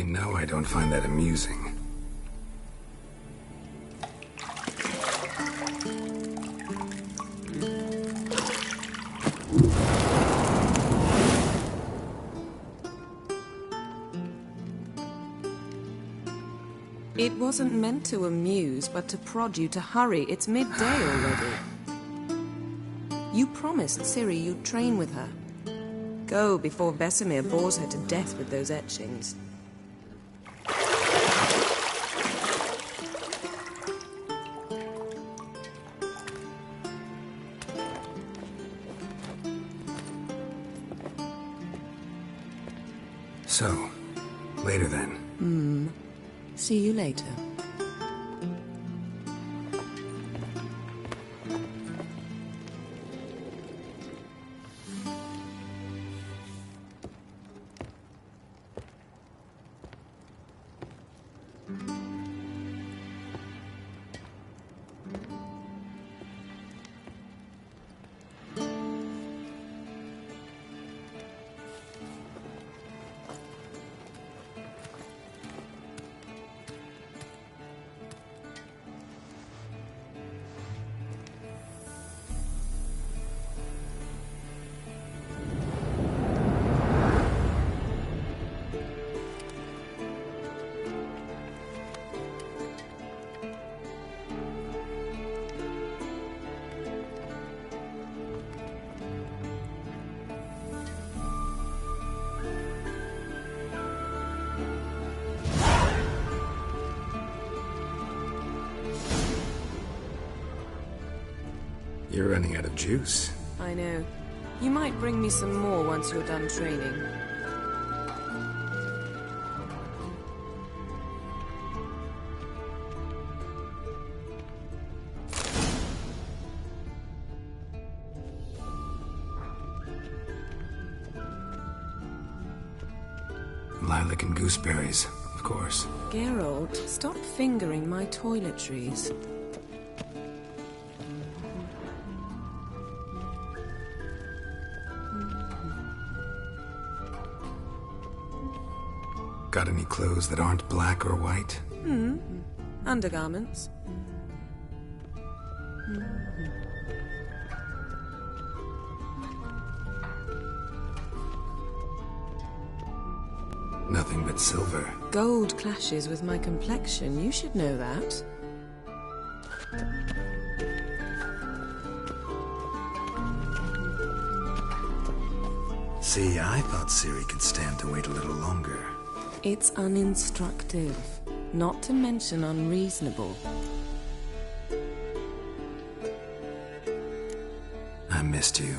You know I don't find that amusing. It wasn't meant to amuse, but to prod you to hurry. It's midday already. You promised Ciri you'd train with her. Go before Vesemir bores her to death with those etchings. So, later then. See you later. You're running out of juice. I know. You might bring me some more once you're done training. Lilac and gooseberries, of course. Geralt, stop fingering my toiletries. Got any clothes that aren't black or white? Undergarments. Nothing but silver. Gold clashes with my complexion. You should know that. See, I thought Ciri could stand to wait a little longer. It's uninstructive, not to mention unreasonable. I missed you.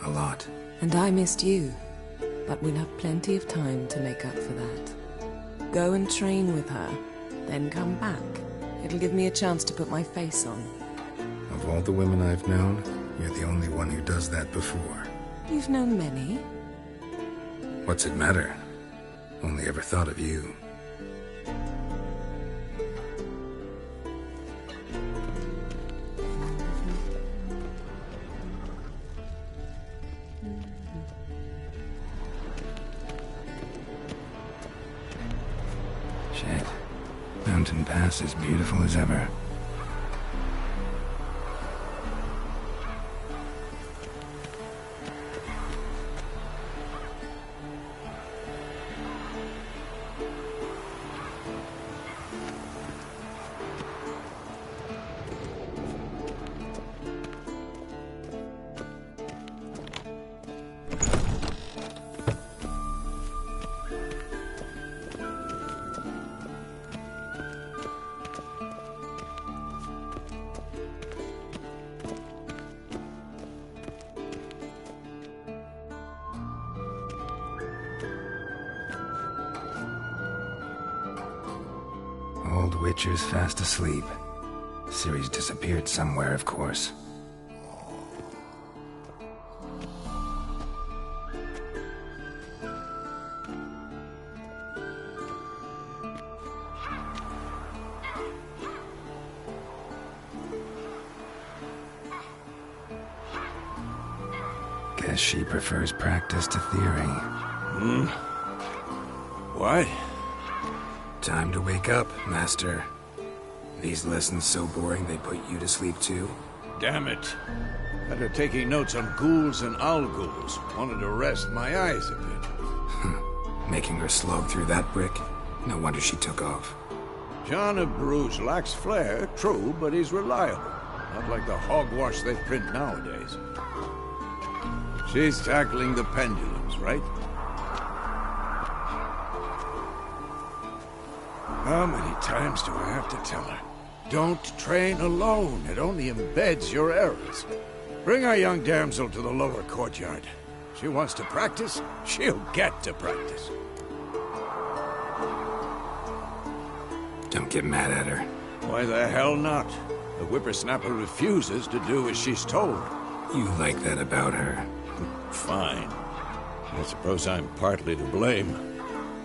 A lot. And I missed you. But we'll have plenty of time to make up for that. Go and train with her, then come back. It'll give me a chance to put my face on. Of all the women I've known, you're the only one who does that before. You've known many. What's it matter? Only ever thought of you. Shit. Mountain Pass is beautiful as ever. Old Witcher's fast asleep. Ciri's disappeared somewhere, of course. Guess she prefers practice to theory. Why? Time to wake up, Master. These lessons so boring they put you to sleep too? Damn it. After taking notes on ghouls and owl-ghouls, wanted to rest my eyes a bit. Making her slog through that brick? No wonder she took off. John of Bruges lacks flair, true, but he's reliable. Not like the hogwash they print nowadays. She's tackling the pendulums, right? How many times do I have to tell her? Don't train alone. It only embeds your errors. Bring our young damsel to the lower courtyard. She wants to practice, she'll get to practice. Don't get mad at her. Why the hell not? The whippersnapper refuses to do as she's told. You like that about her. Fine. I suppose I'm partly to blame.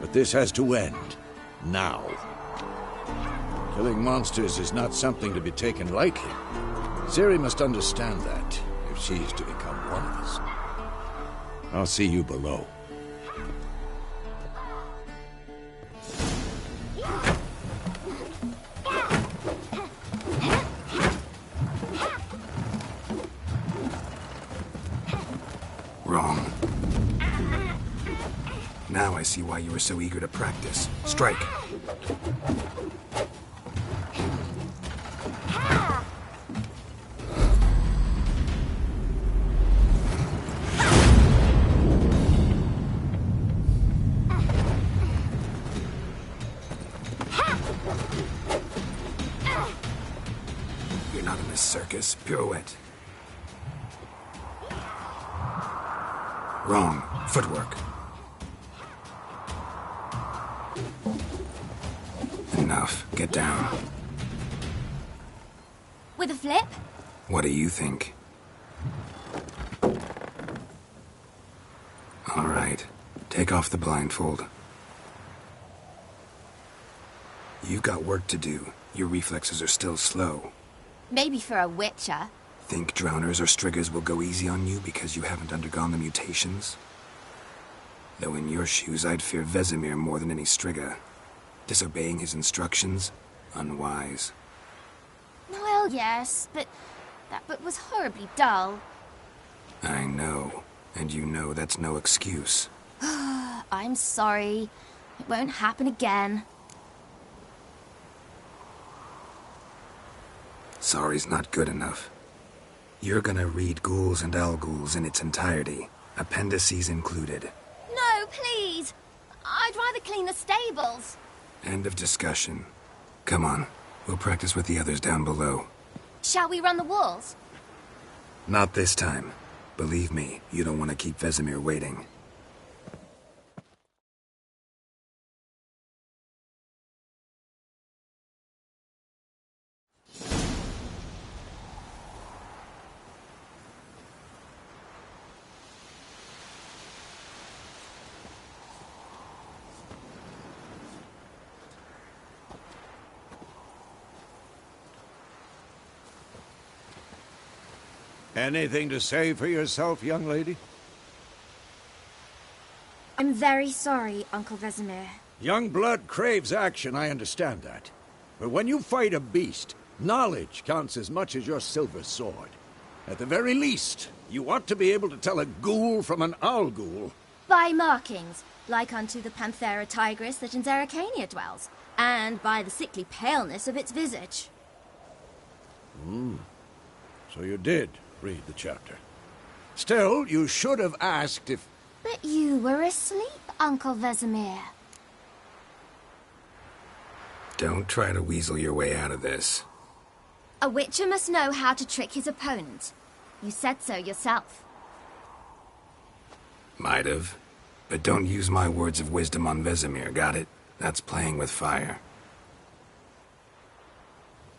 But this has to end. Now. Killing monsters is not something to be taken lightly. Ciri must understand that, if she's to become one of us. I'll see you below. Wrong. Now I see why you were so eager to practice. Strike. You're not in this circus. Pirouette. Wrong. Footwork. Enough. Get down. With a flip? What do you think? All right. Take off the blindfold. You've got work to do. Your reflexes are still slow. Maybe for a witcher. Think drowners or striggers will go easy on you because you haven't undergone the mutations? Though in your shoes, I'd fear Vesemir more than any strigger. Disobeying his instructions? Unwise. Well, yes, but that book was horribly dull. I know. And you know that's no excuse. I'm sorry. It won't happen again. Sorry's not good enough. You're gonna read Ghouls and Owl-Ghouls in its entirety, appendices included. No, please! I'd rather clean the stables. End of discussion. Come on, we'll practice with the others down below. Shall we run the walls? Not this time. Believe me, you don't want to keep Vesemir waiting. Anything to say for yourself, young lady? I'm very sorry, Uncle Vesemir. Young blood craves action, I understand that. But when you fight a beast, knowledge counts as much as your silver sword. At the very least, you ought to be able to tell a ghoul from an owl-ghoul. By markings, like unto the Panthera tigris that in Zerrikania dwells, and by the sickly paleness of its visage. So you did read the chapter. Still, you should have asked if... But you were asleep, Uncle Vesemir. Don't try to weasel your way out of this. A witcher must know how to trick his opponent. You said so yourself. Might have. But don't use my words of wisdom on Vesemir, got it? That's playing with fire.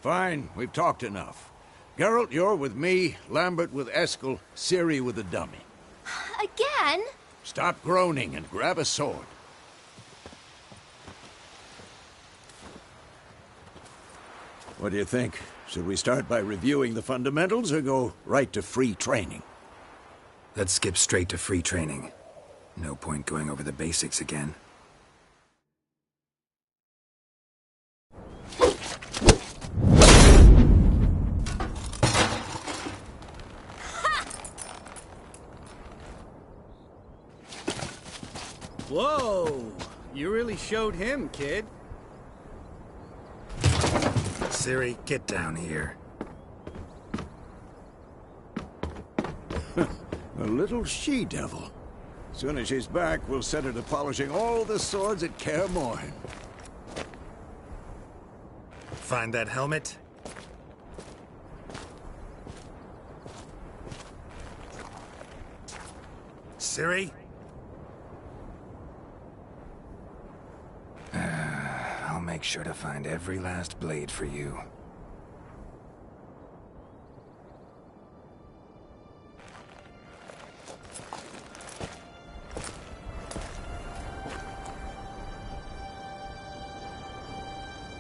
Fine, we've talked enough. Geralt, you're with me, Lambert with Eskel, Ciri with the dummy. Again? Stop groaning and grab a sword. What do you think? Should we start by reviewing the fundamentals or go right to free training? Let's skip straight to free training. No point going over the basics again. Whoa! You really showed him, kid. Ciri, get down here. A little she-devil. Soon as she's back, we'll set her to polishing all the swords at Kaer Morhen. Find that helmet? Ciri? I'll make sure to find every last blade for you.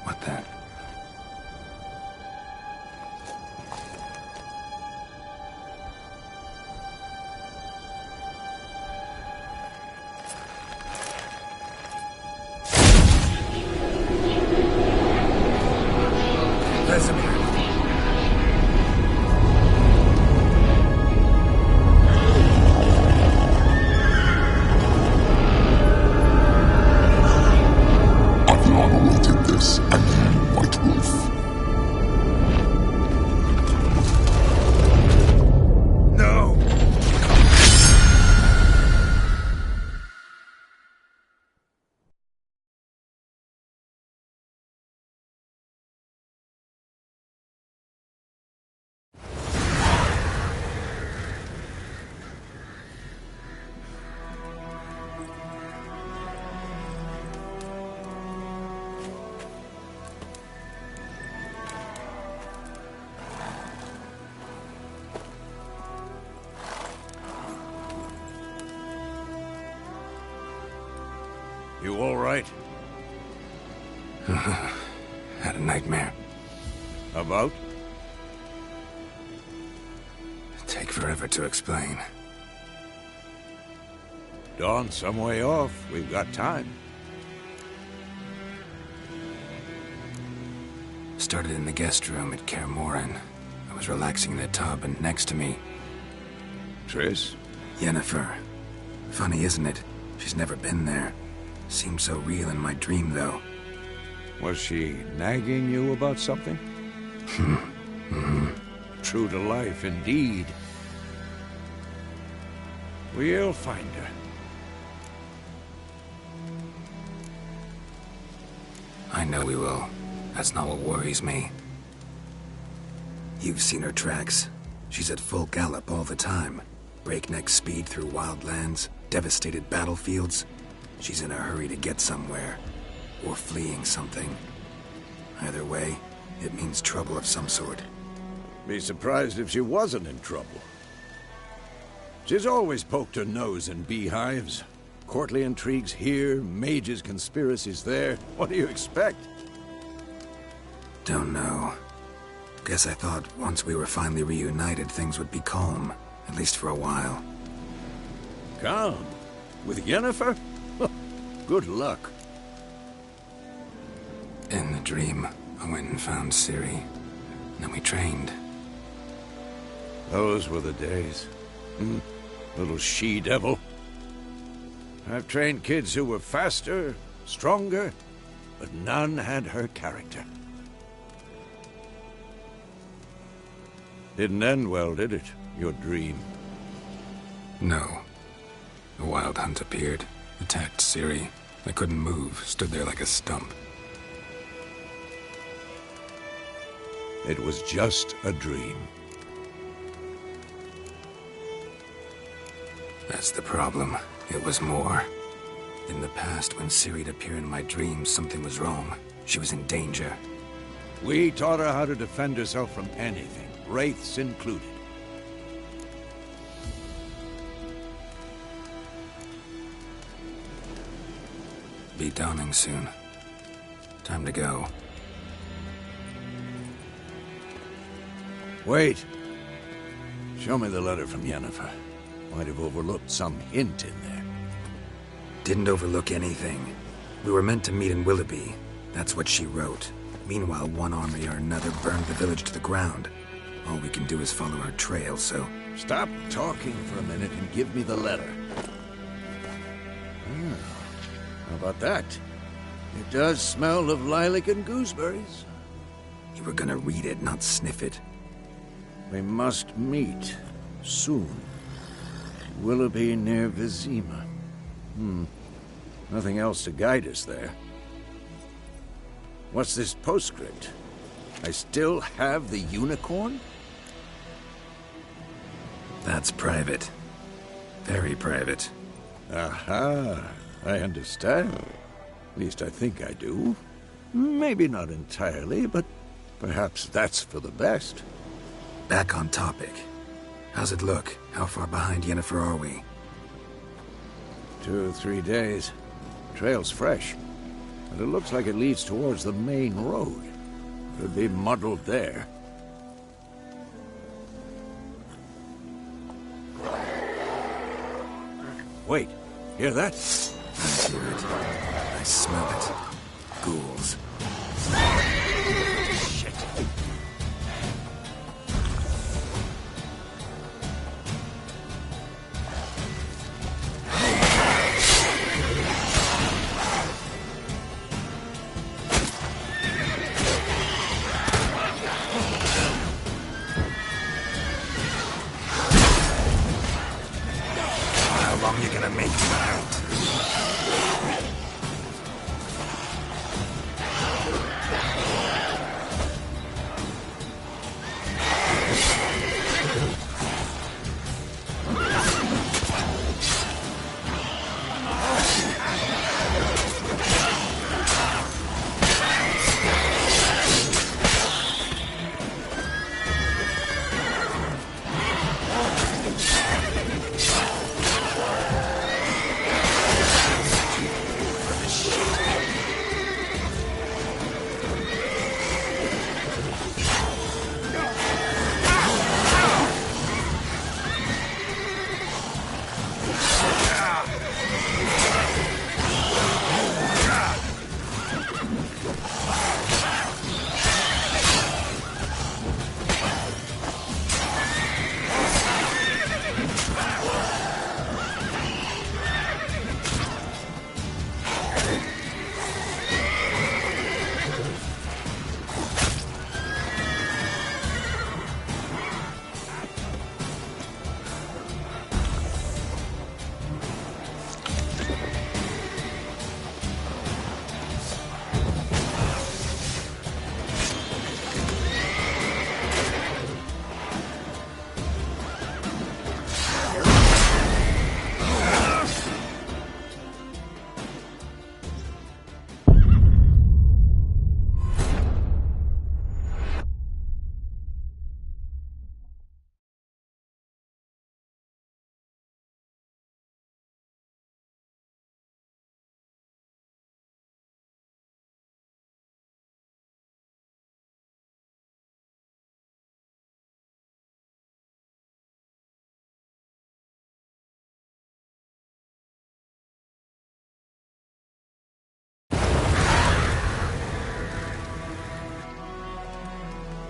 What then? Vesemir. Aviana awaited this, and you, White Wolf. No! You all right? Had a nightmare. About? Take forever to explain. Dawn's some way off. We've got time. Started in the guest room at Kaer Morhen. I was relaxing in the tub, and next to me, Triss? Yennefer. Funny, isn't it? She's never been there. Seemed so real in my dream, though. Was she nagging you about something? True to life, indeed. We'll find her. I know we will. That's not what worries me. You've seen her tracks. She's at full gallop all the time. Breakneck speed through wild lands, devastated battlefields. She's in a hurry to get somewhere. Or fleeing something. Either way, it means trouble of some sort. Be surprised if she wasn't in trouble. She's always poked her nose in beehives. Courtly intrigues here, mages' conspiracies there. What do you expect? Don't know. Guess I thought once we were finally reunited, things would be calm. At least for a while. Calm? With Yennefer? Good luck. In the dream, I went and found Ciri. Then we trained. Those were the days. Little she-devil. I've trained kids who were faster, stronger, but none had her character. Didn't end well, did it? Your dream? No. The Wild Hunt appeared, attacked Ciri. I couldn't move, stood there like a stump. It was just a dream. That's the problem. It was more. In the past, when Ciri'd appear in my dreams, something was wrong. She was in danger. We taught her how to defend herself from anything, wraiths included. Be dawning soon. Time to go. Wait. Show me the letter from Yennefer. Might have overlooked some hint in there. Didn't overlook anything. We were meant to meet in Willoughby. That's what she wrote. Meanwhile, one army or another burned the village to the ground. All we can do is follow her trail, so... Stop talking for a minute and give me the letter. about that? It does smell of lilac and gooseberries. You were gonna read it, not sniff it. We must meet soon. Willoughby near Vizima. Nothing else to guide us there. What's this postscript? I still have the unicorn? That's private. Very private. Aha, I understand. At least I think I do. Maybe not entirely, but perhaps that's for the best. Back on topic. How's it look? How far behind Yennefer are we? 2 or 3 days. Trail's fresh, but it looks like it leads towards the main road. Could be muddled there. Wait, hear that? I hear it. I smell it. Ghouls. Shit. How long you gonna make it out?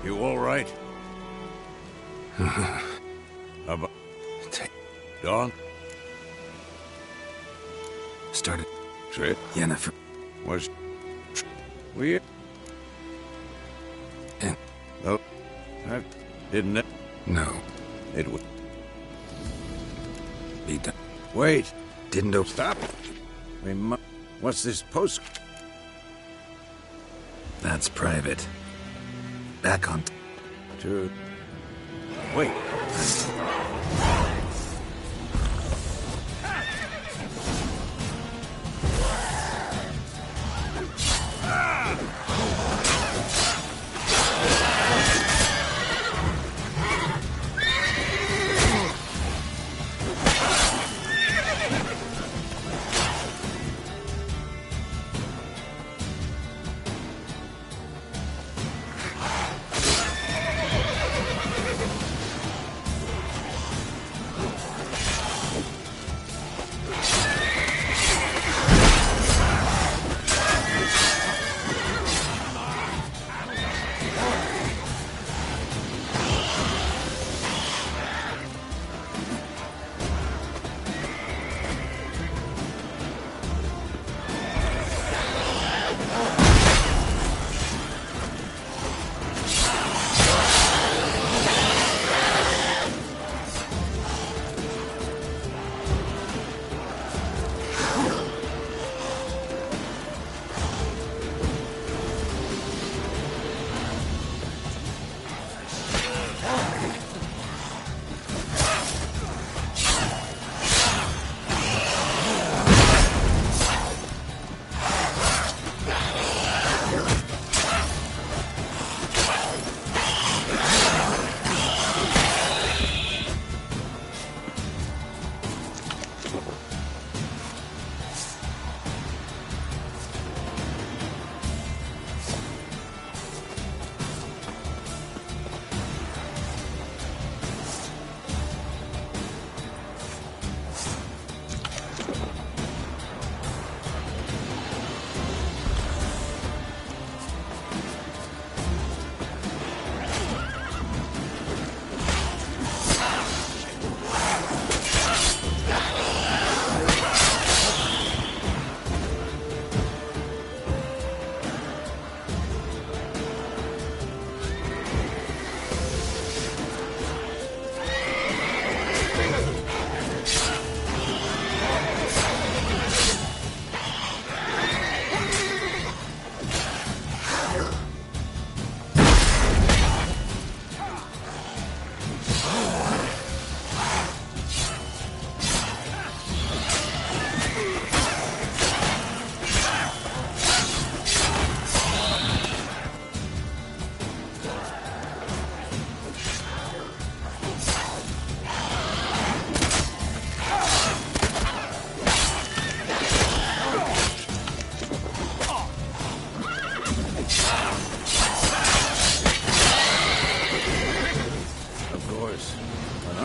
You all right? About Dawn? Started. Trip Yennefer. was weird. And No, I didn't it? no. It would. Be done. Wait, Didn't open. stop. We must. What's this post? That's private. Back on. To. Wait.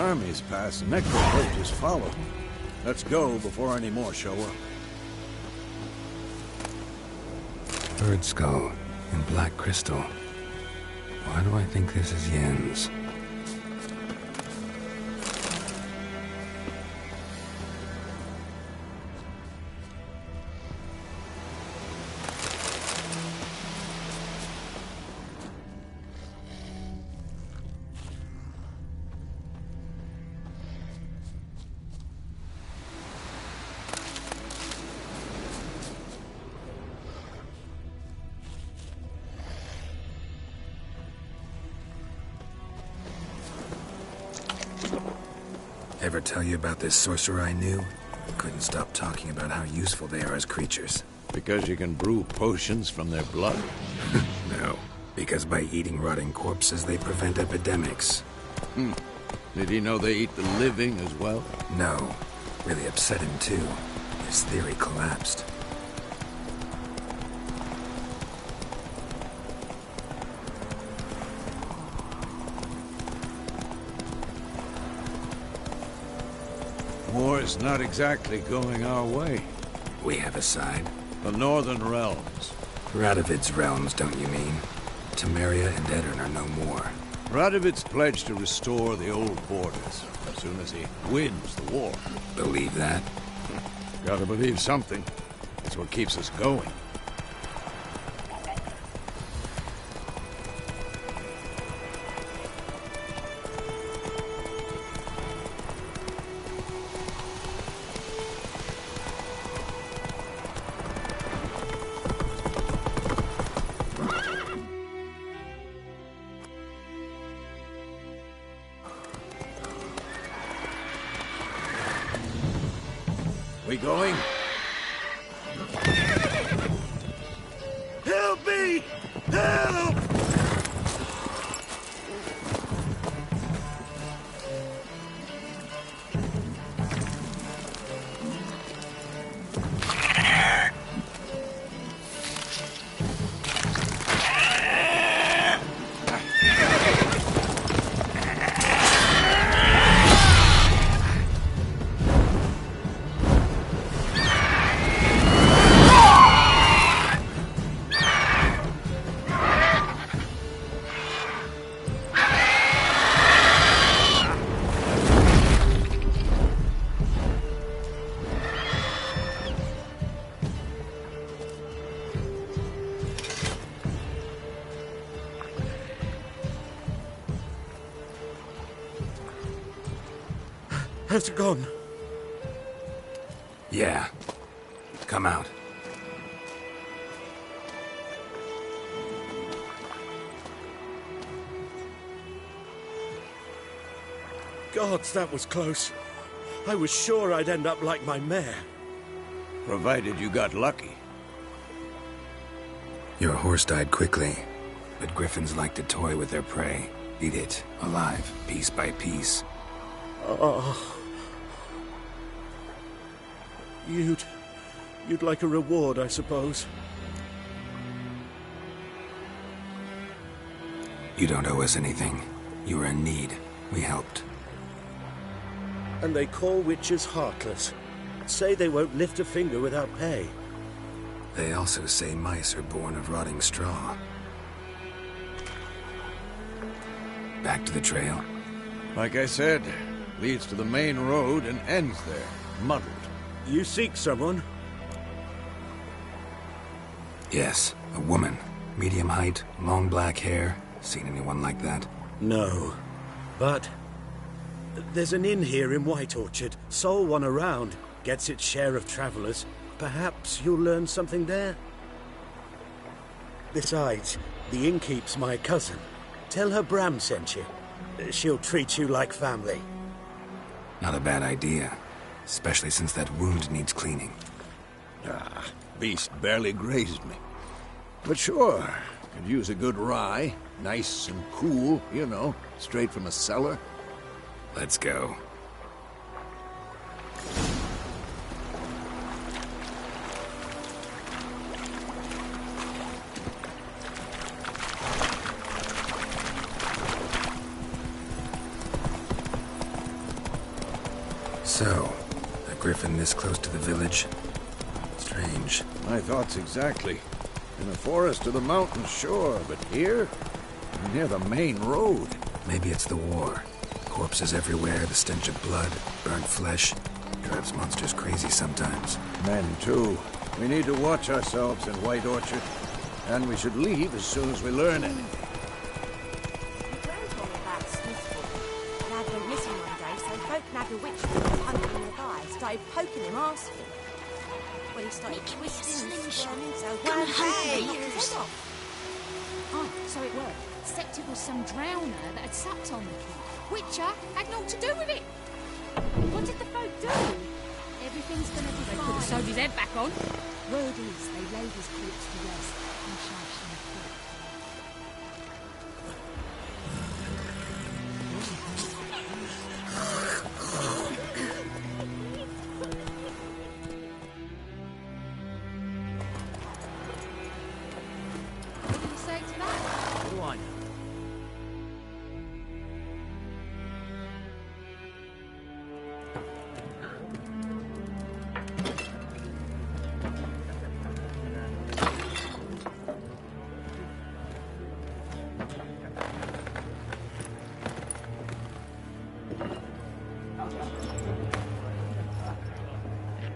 armies pass, the necrocultists follow. Let's go before any more show up. Bird skull and black crystal. Why do I think this is Yen's? Ever tell you about this sorcerer I knew? Couldn't stop talking about how useful they are as creatures. Because you can brew potions from their blood? No, because by eating rotting corpses, they prevent epidemics. Did he know they eat the living as well? No, really upset him too. His theory collapsed. War's not exactly going our way. We have a side. The Northern Realms. Radovid's realms, don't you mean? Temeria and Edirn are no more. Radovid's pledged to restore the old borders as soon as he wins the war. Believe that? Gotta believe something. It's what keeps us going. We going? Help me! Help! Has it gone? Yeah. Come out. Gods, that was close. I was sure I'd end up like my mare. Provided you got lucky. Your horse died quickly, but griffins like to toy with their prey. Eat it, alive, piece by piece. Oh. You'd like a reward, I suppose. You don't owe us anything. You were in need. We helped. And they call witches heartless. Say they won't lift a finger without pay. They also say mice are born of rotting straw. Back to the trail? Like I said, leads to the main road and ends there, muddled. You seek someone? Yes, a woman. Medium height, long black hair. Seen anyone like that? No. But there's an inn here in White Orchard. Sole one around. Gets its share of travelers. Perhaps you'll learn something there? Besides, the innkeep's my cousin. Tell her Bram sent you. She'll treat you like family. Not a bad idea. Especially since that wound needs cleaning. Beast barely grazed me. But sure, could use a good rye. Nice and cool, you know, straight from a cellar. Let's go. So, a griffin this close to the village? Strange. My thoughts exactly. In the forest or the mountain, sure, but here? Near the main road. Maybe it's the war. Corpses everywhere, the stench of blood, burnt flesh. Drives monsters crazy sometimes. Men, too. We need to watch ourselves in White Orchard. And we should leave as soon as we learn anything. My grand told me about Smithford. Lad went missing one day, so folk nabbed a witch who was hunting nearby. Started poking him, asking. Well, he started twisting and squirming, so one hand knocked his head off. Oh, so it worked. Except it was some drowner that had sucked on the kid. Witcher had naught to do with it. What did the folk do? Everything's gonna be fine. They put the soldier's head back on. Word is they laid his corpse to rest and charged him with guilt. What do you say to that? What do I know?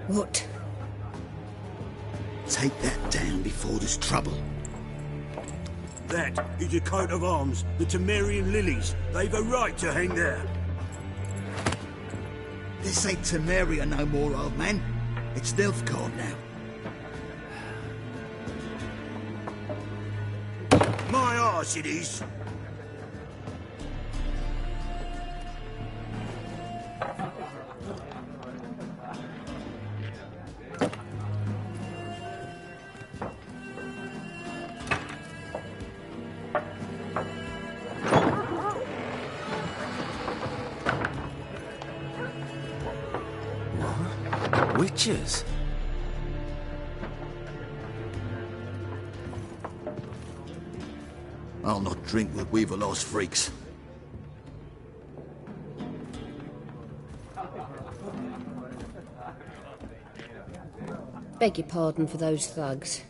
What? Take that down before there's trouble. That is a coat of arms, the Temerian lilies. They've a right to hang there. This ain't Temeria no more, old man. It's Nilfgaard now. My arse it is. Witches? I'll not drink with Weaverlaw's freaks. Beg your pardon for those thugs.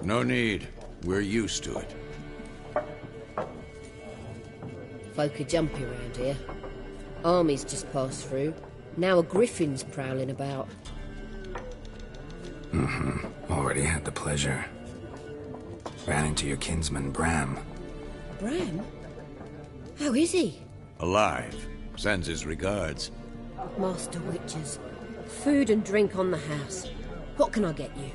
No need. We're used to it. Folk are jumpy around here. Armies just passed through. Now a griffin's prowling about. Already had the pleasure. Ran into your kinsman, Bram. Bram? How is he? Alive. Sends his regards. Master Witches. Food and drink on the house. What can I get you?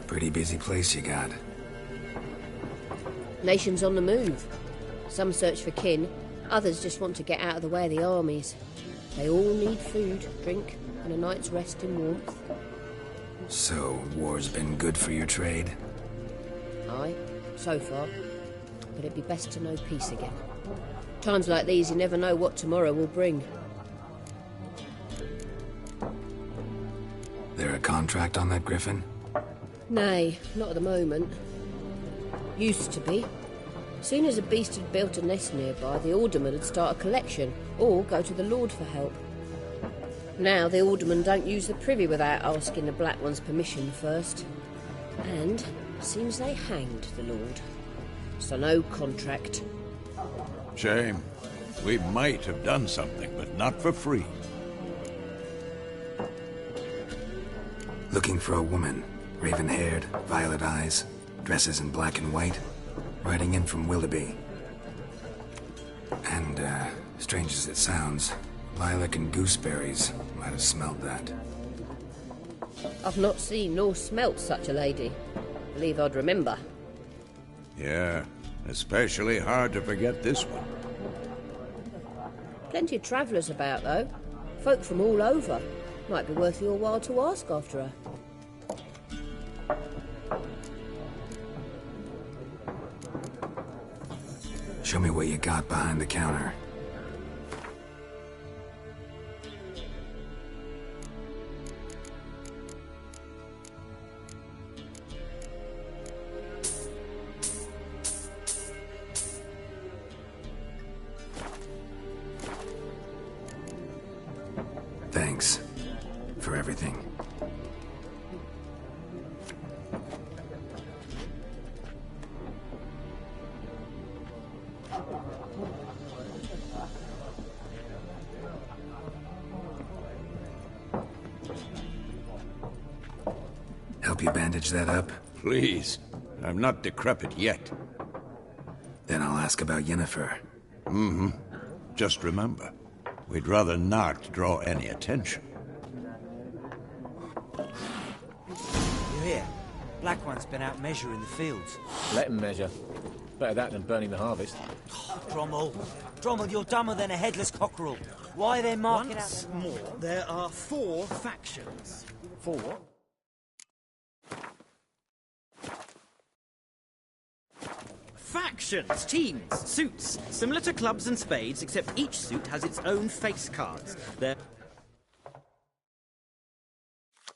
Pretty busy place you got. Nation's on the move. Some search for kin, others just want to get out of the way of the armies. They all need food, drink, and a night's rest in warmth. So, war's been good for your trade? Aye, so far. But it'd be best to know peace again. Times like these, you never know what tomorrow will bring. There a contract on that griffin? Nay, not at the moment. Used to be. Soon as a beast had built a nest nearby, the alderman would start a collection, or go to the Lord for help. Now the aldermen don't use the privy without asking the Black One's permission first. And seems they hanged the Lord. So no contract. Shame. We might have done something, but not for free. Looking for a woman. Raven-haired, violet eyes, dresses in black and white. Riding in from Willoughby. And, strange as it sounds, lilac and gooseberries might have smelled that. I've not seen nor smelt such a lady. Believe I'd remember. Yeah, especially hard to forget this one. Plenty of travellers about, though. Folk from all over. Might be worth your while to ask after her. Show me what you got behind the counter. Help you bandage that up? Please. I'm not decrepit yet. Then I'll ask about Yennefer. Mm-hmm. Just remember, we'd rather not draw any attention. You hear? Black One's been out measuring the fields. Let him measure. Better that than burning the harvest. Oh, Drommel, you're dumber than a headless cockerel. Why are they marking Once out... more, there are 4 factions. 4? Factions, teams, suits, similar to clubs and spades, except each suit has its own face cards. They're...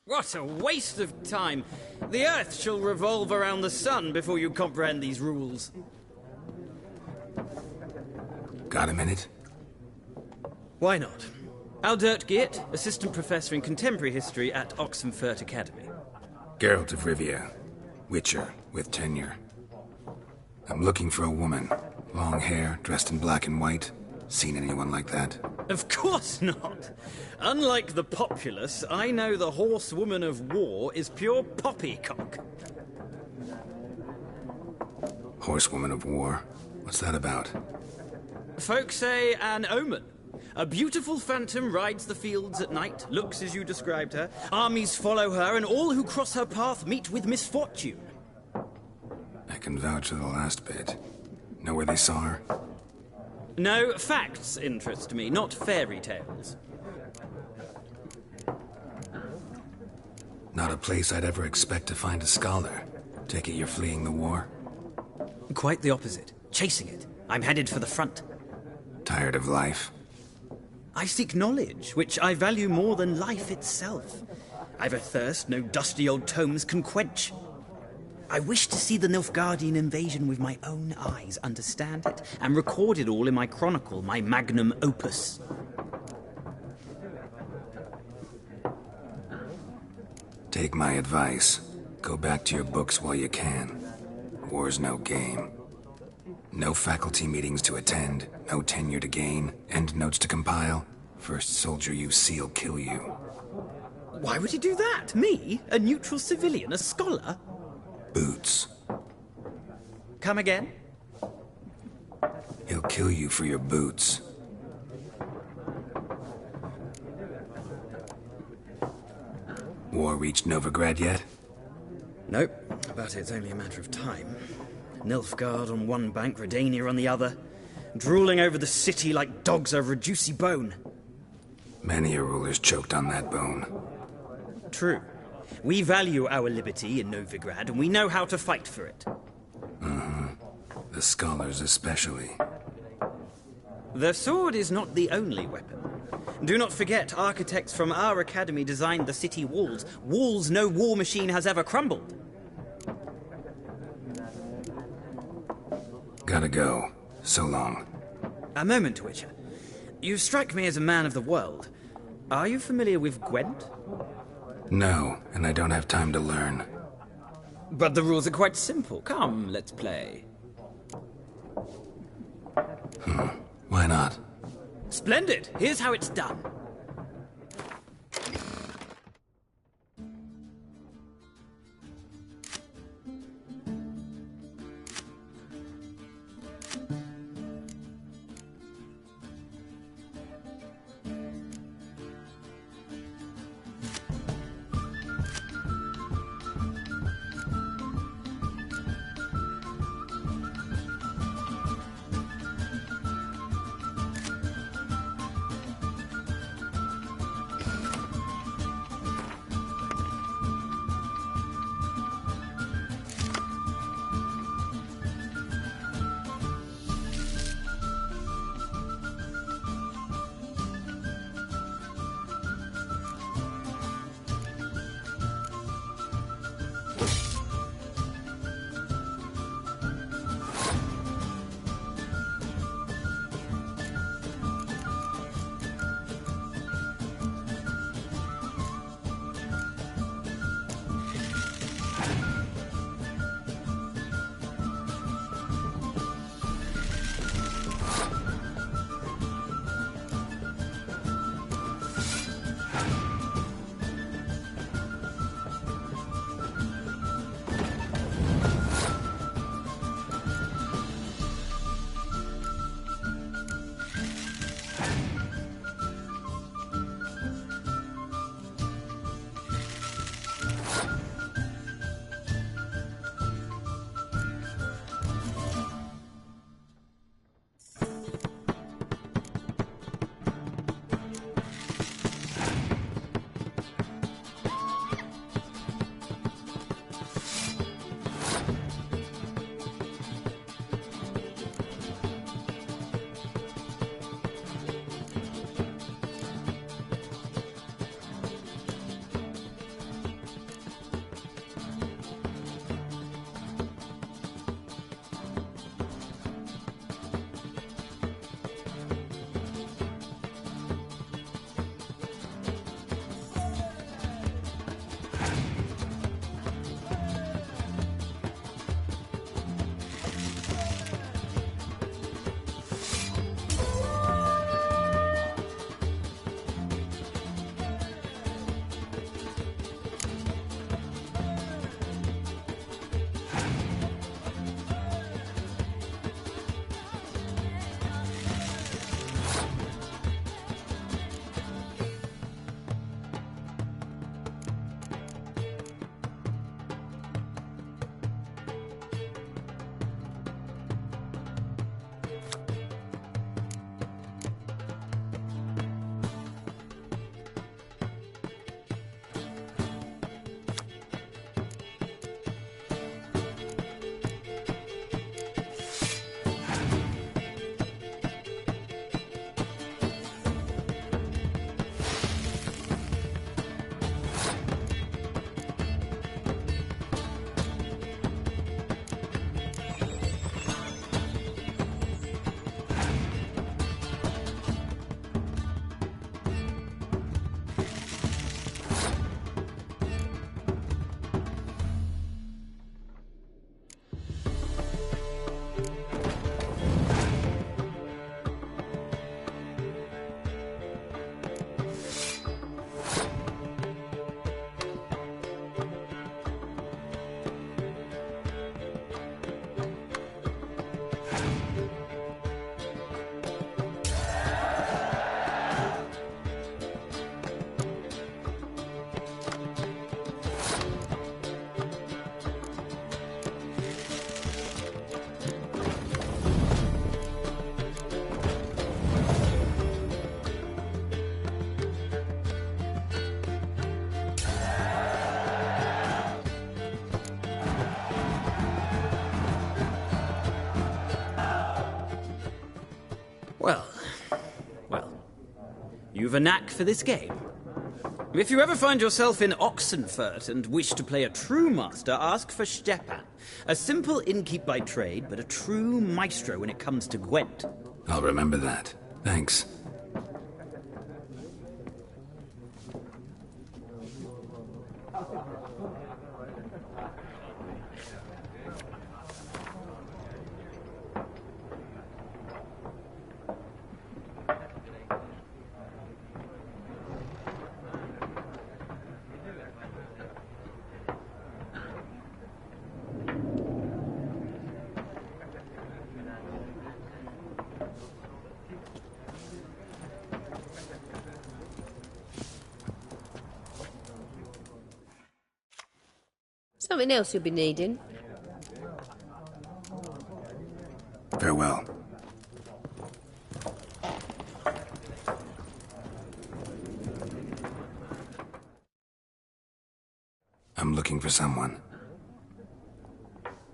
What a waste of time! The Earth shall revolve around the sun before you comprehend these rules. Got a minute? Why not? Aldert Geert, Assistant Professor in Contemporary History at Oxenfurt Academy. Geralt of Rivia. Witcher, with tenure. I'm looking for a woman. Long hair, dressed in black and white. Seen anyone like that? Of course not! Unlike the populace, I know the horsewoman of war is pure poppycock. Horsewoman of war? What's that about? Folk say an omen. A beautiful phantom rides the fields at night, looks as you described her. Armies follow her, and all who cross her path meet with misfortune. I can vouch for the last bit. Know where they saw her? No, facts interest me, not fairy tales. Not a place I'd ever expect to find a scholar. Take it you're fleeing the war? Quite the opposite. Chasing it. I'm headed for the front. Tired of life? I seek knowledge, which I value more than life itself. I've a thirst no dusty old tomes can quench. I wish to see the Nilfgaardian invasion with my own eyes, understand it, and record it all in my chronicle, my magnum opus. Take my advice. Go back to your books while you can. War's no game. No faculty meetings to attend, no tenure to gain, end notes to compile. First soldier you see will kill you. Why would he do that? Me? A neutral civilian? A scholar? Boots. Come again? He'll kill you for your boots. War reached Novigrad yet? Nope, but it's only a matter of time. Nilfgaard on one bank, Redania on the other, drooling over the city like dogs over a juicy bone. Many a ruler's choked on that bone. True. We value our liberty in Novigrad, and we know how to fight for it. The scholars especially. The sword is not the only weapon. Do not forget, architects from our academy designed the city walls. Walls no war machine has ever crumbled. Gotta go. So long. A moment, Witcher. You strike me as a man of the world. Are you familiar with Gwent? No, and I don't have time to learn. But the rules are quite simple. Come, let's play. Why not? Splendid! Here's how it's done. You've a knack for this game. If you ever find yourself in Oxenfurt and wish to play a true master, ask for Stepan. A simple innkeep by trade, but a true maestro when it comes to Gwent. I'll remember that. Thanks. Something else you'll be needing. Farewell. I'm looking for someone.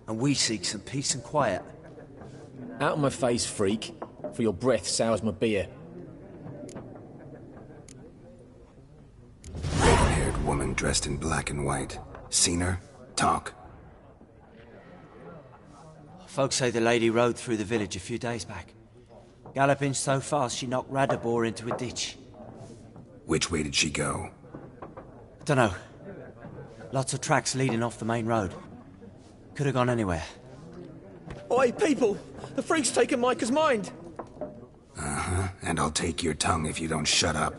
And we seek some peace and quiet. Out of my face, freak, for your breath sours my beer. Raven-haired woman dressed in black and white. Seen her? Talk. Folks say the lady rode through the village a few days back. Galloping so fast she knocked Radabor into a ditch. Which way did she go? Dunno. Lots of tracks leading off the main road. Could have gone anywhere. Oi, people! The freak's taken Micah's mind! Uh-huh, and I'll take your tongue if you don't shut up.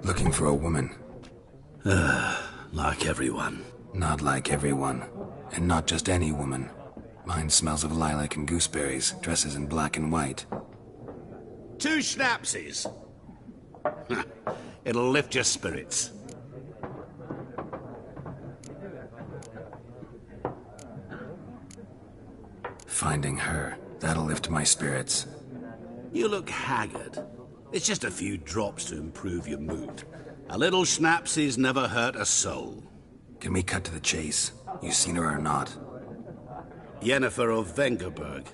Looking for a woman. Like everyone. Not like everyone. And not just any woman. Mine smells of lilac and gooseberries, dresses in black and white. 2 schnapsies. It'll lift your spirits. Finding her, that'll lift my spirits. You look haggard. It's just a few drops to improve your mood. A little schnapsies never hurt a soul. Can we cut to the chase? You seen her or not? Yennefer of Vengerberg.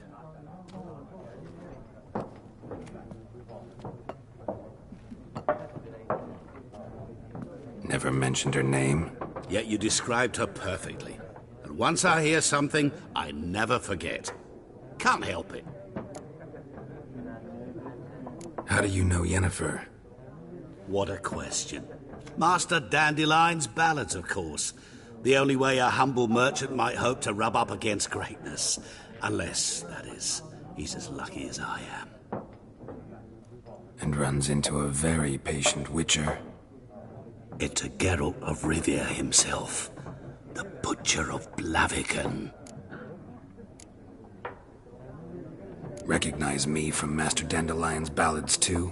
Never mentioned her name? Yet you described her perfectly. And once I hear something, I never forget. Can't help it. How do you know Yennefer? What a question. Master Dandelion's ballads, of course. The only way a humble merchant might hope to rub up against greatness. Unless, that is, he's as lucky as I am. And runs into a very patient witcher. Into Geralt of Rivia himself. The Butcher of Blaviken. Recognize me from Master Dandelion's ballads, too?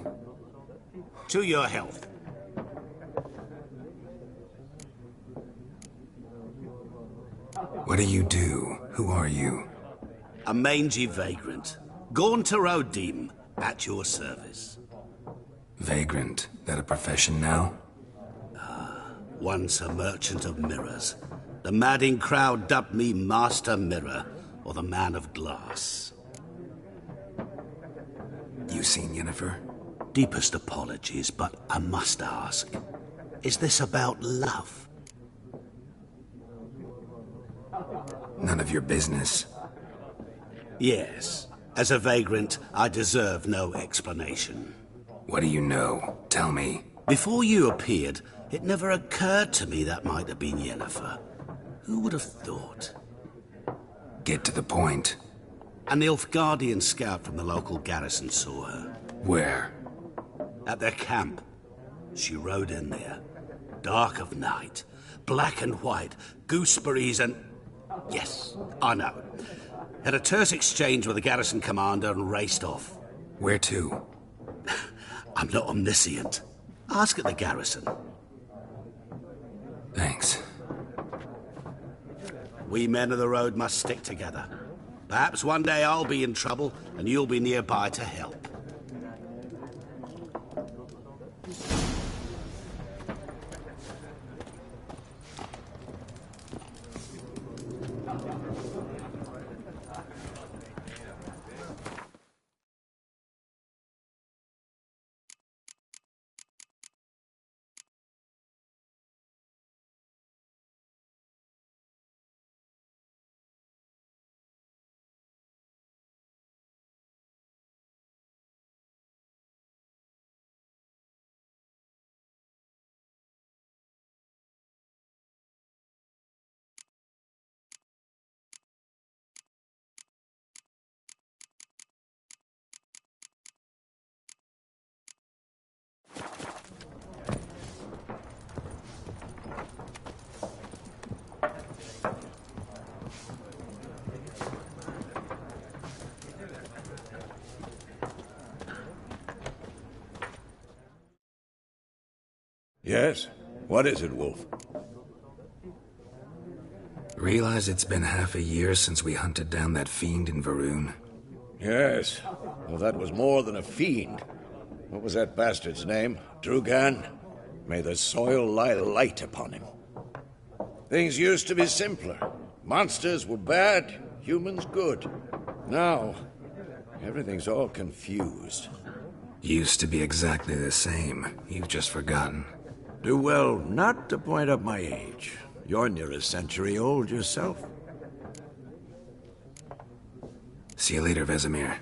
To your health. What do you do? Who are you? A mangy vagrant. Gaunter O'Dim, at your service. Vagrant? That a profession now? Once a merchant of mirrors. The madding crowd dubbed me Master Mirror, or the Man of Glass. You seen Yennefer? Deepest apologies, but I must ask. Is this about love? None of your business. Yes. As a vagrant, I deserve no explanation. What do you know? Tell me. Before you appeared, it never occurred to me that might have been Yennefer. Who would have thought? Get to the point. A Nilfgaardian scout from the local garrison saw her. Where? At their camp. She rode in there. Dark of night. black and white, gooseberries and... Yes, I know. Had a terse exchange with the garrison commander and raced off. Where to? I'm not omniscient. Ask at the garrison. Thanks. We men of the road must stick together. Perhaps one day I'll be in trouble and you'll be nearby to help. Yes? What is it, Wolf? Realize it's been half a year since we hunted down that fiend in Varun? Yes. Well, that was more than a fiend. What was that bastard's name? Drugan? May the soil lie light upon him. Things used to be simpler. Monsters were bad, humans good. Now, everything's all confused. Used to be exactly the same. You've just forgotten. Do well not to point up my age. You're near a century old yourself. See you later, Vesemir.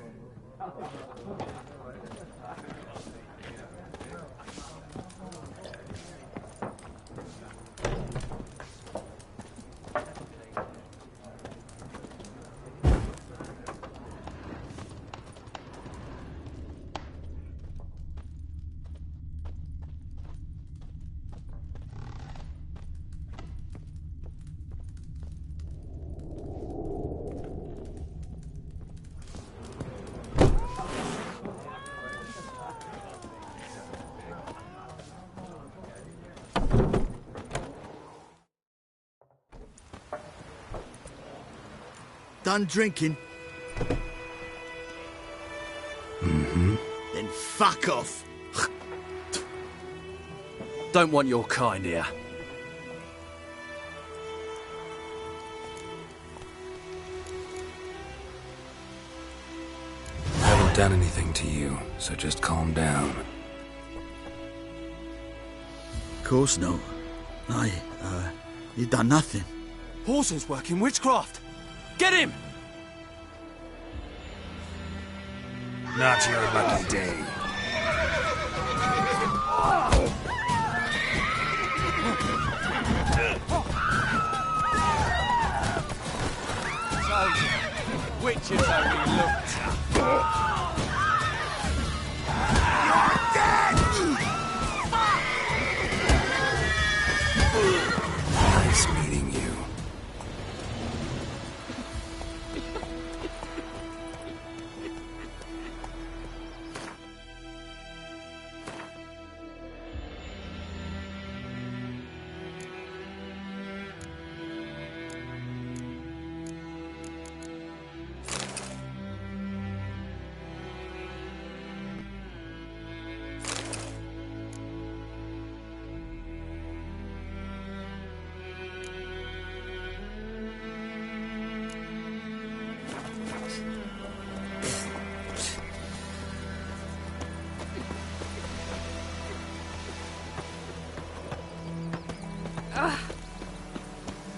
Done drinking? Mm-hmm. Then fuck off. Don't want your kind here. Haven't done anything to you, so just calm down. Of course no. You done nothing. Horses working witchcraft. Get him! Not your lucky day. Witches only looked. Nice meeting you.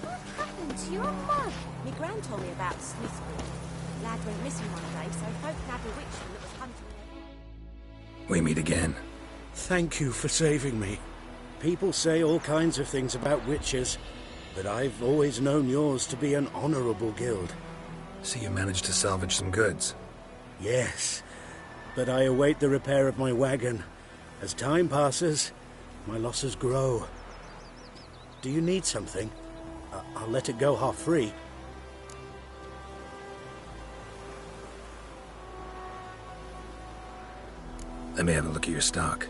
What happened to your mother? My gran told me about Smithwood. Lad went missing one day, so folk nabbed a witchman that was hunting him. We meet again. Thank you for saving me. People say all kinds of things about witches, but I've always known yours to be an honorable guild. See, you managed to salvage some goods. Yes, but I await the repair of my wagon. As time passes, my losses grow. Do you need something? I'll let it go half free. Let me have a look at your stock.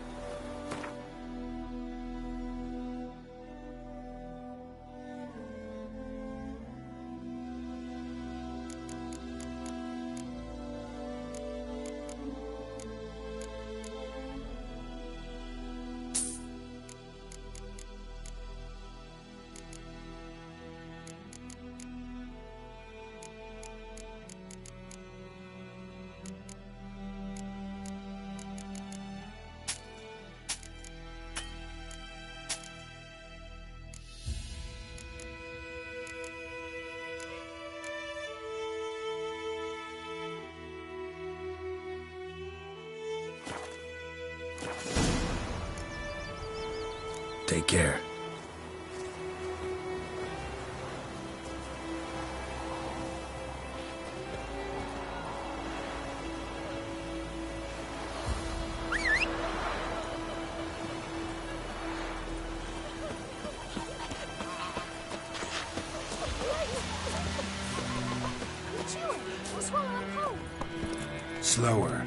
Take care. Slower.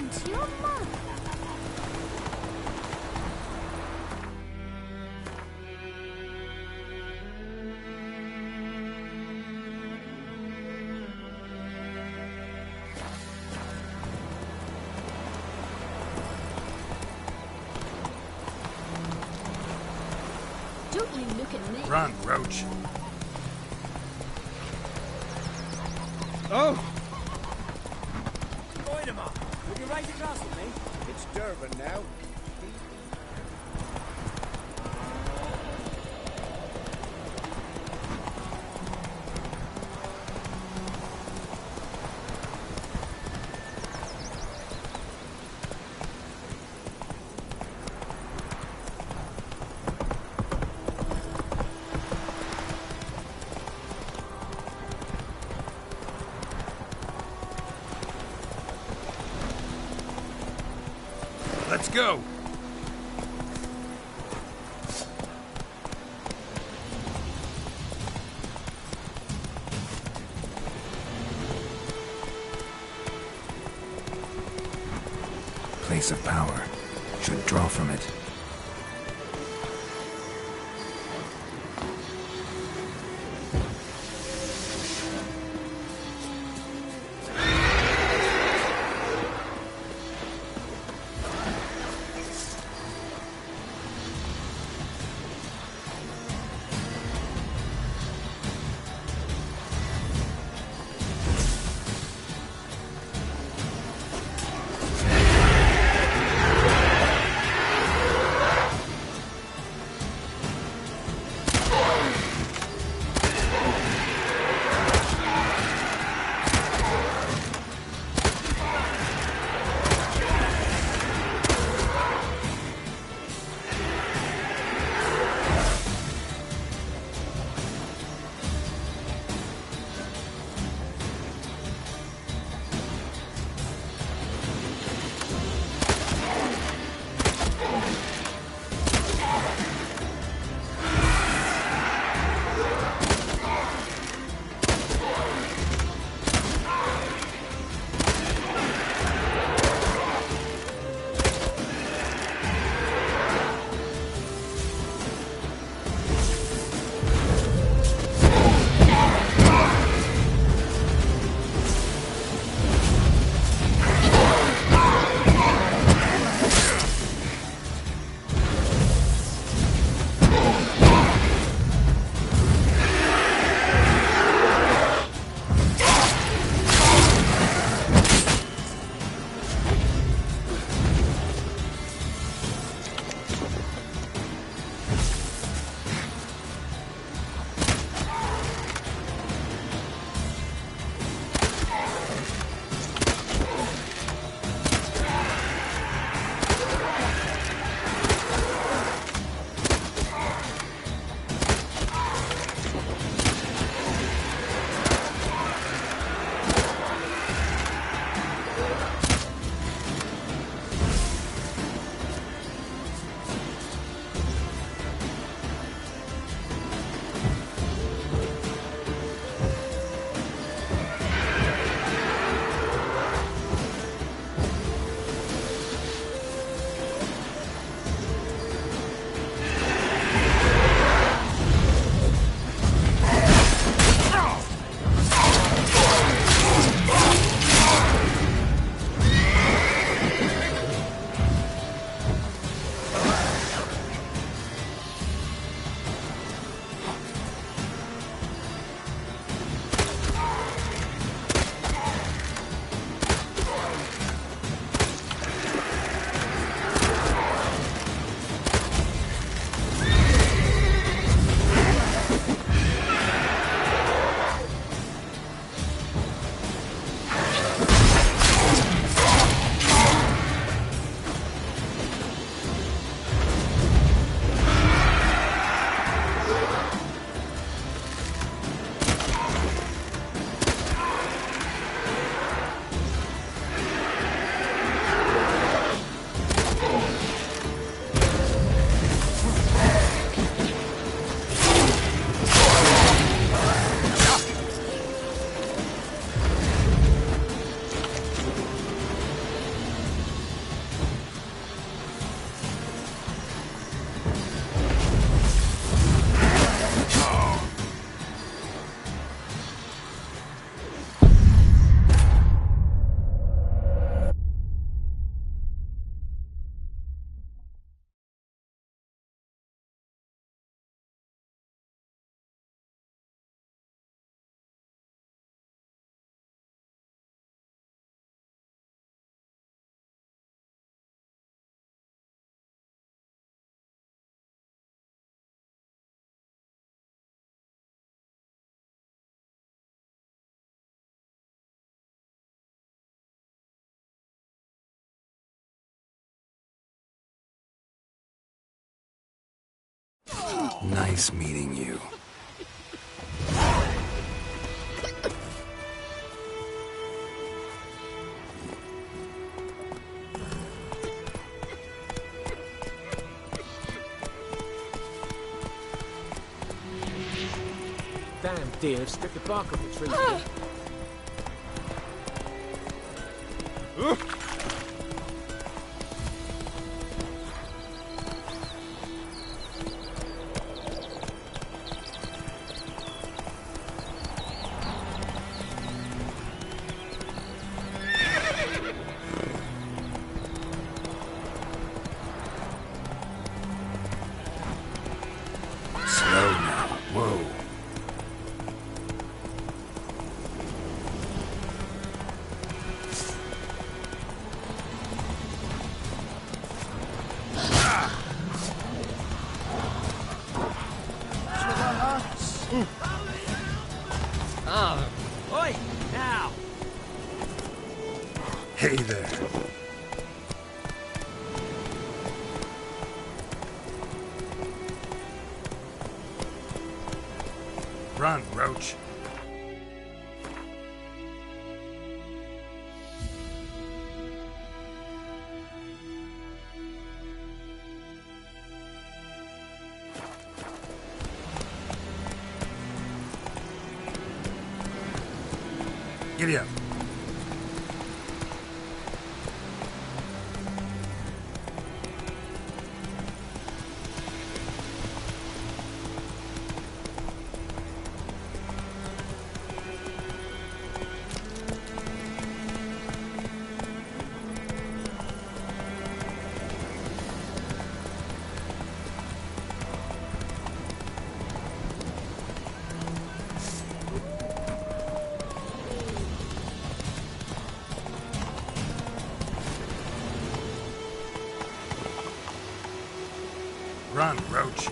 To your mum. Don't you look at me. Run, Roach. Oh! Would you raise a glass with me? It's Durban now. Let's go! Place of power. Should draw from it. Nice meeting you. Damn deer have stripped the bark off the trees. Slow now. Whoa. Oi! Now! Hey there. Run, Roach. Giddy up. Run, Roach.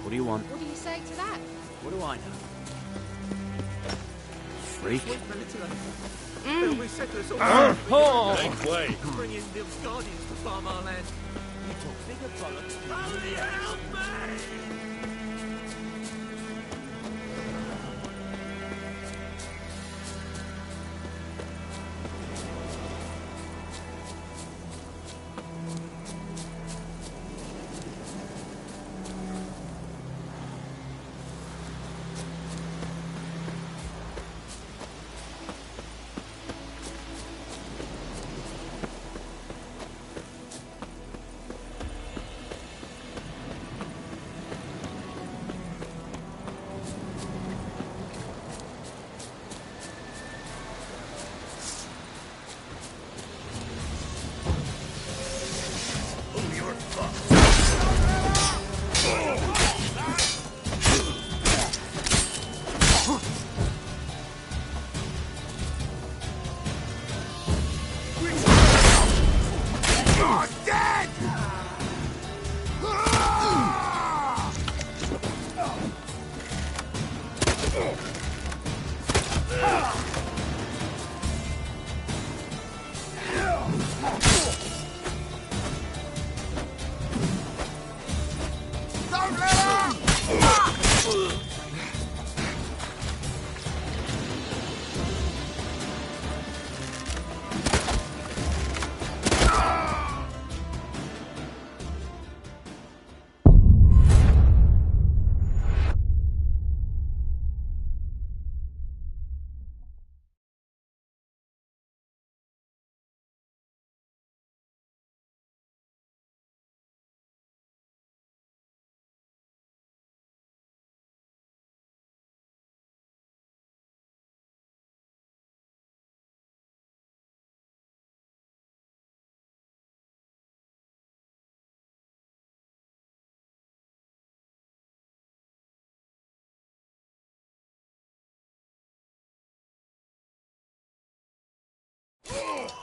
What do you want? What do you say to that? What do I know? Freak. We settle us all. Oh! Make way. Bring in the Guardians to farm our land. You talk bigger bollocks. Only help me!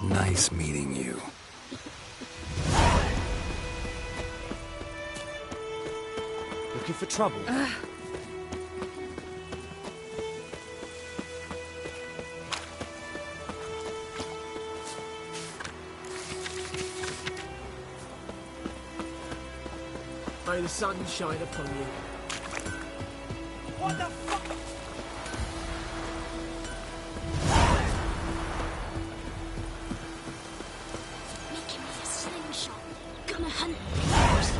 Nice meeting you. Looking for trouble? May the sun shine upon you. What the fuck? Making me a slingshot. Gonna hunt things.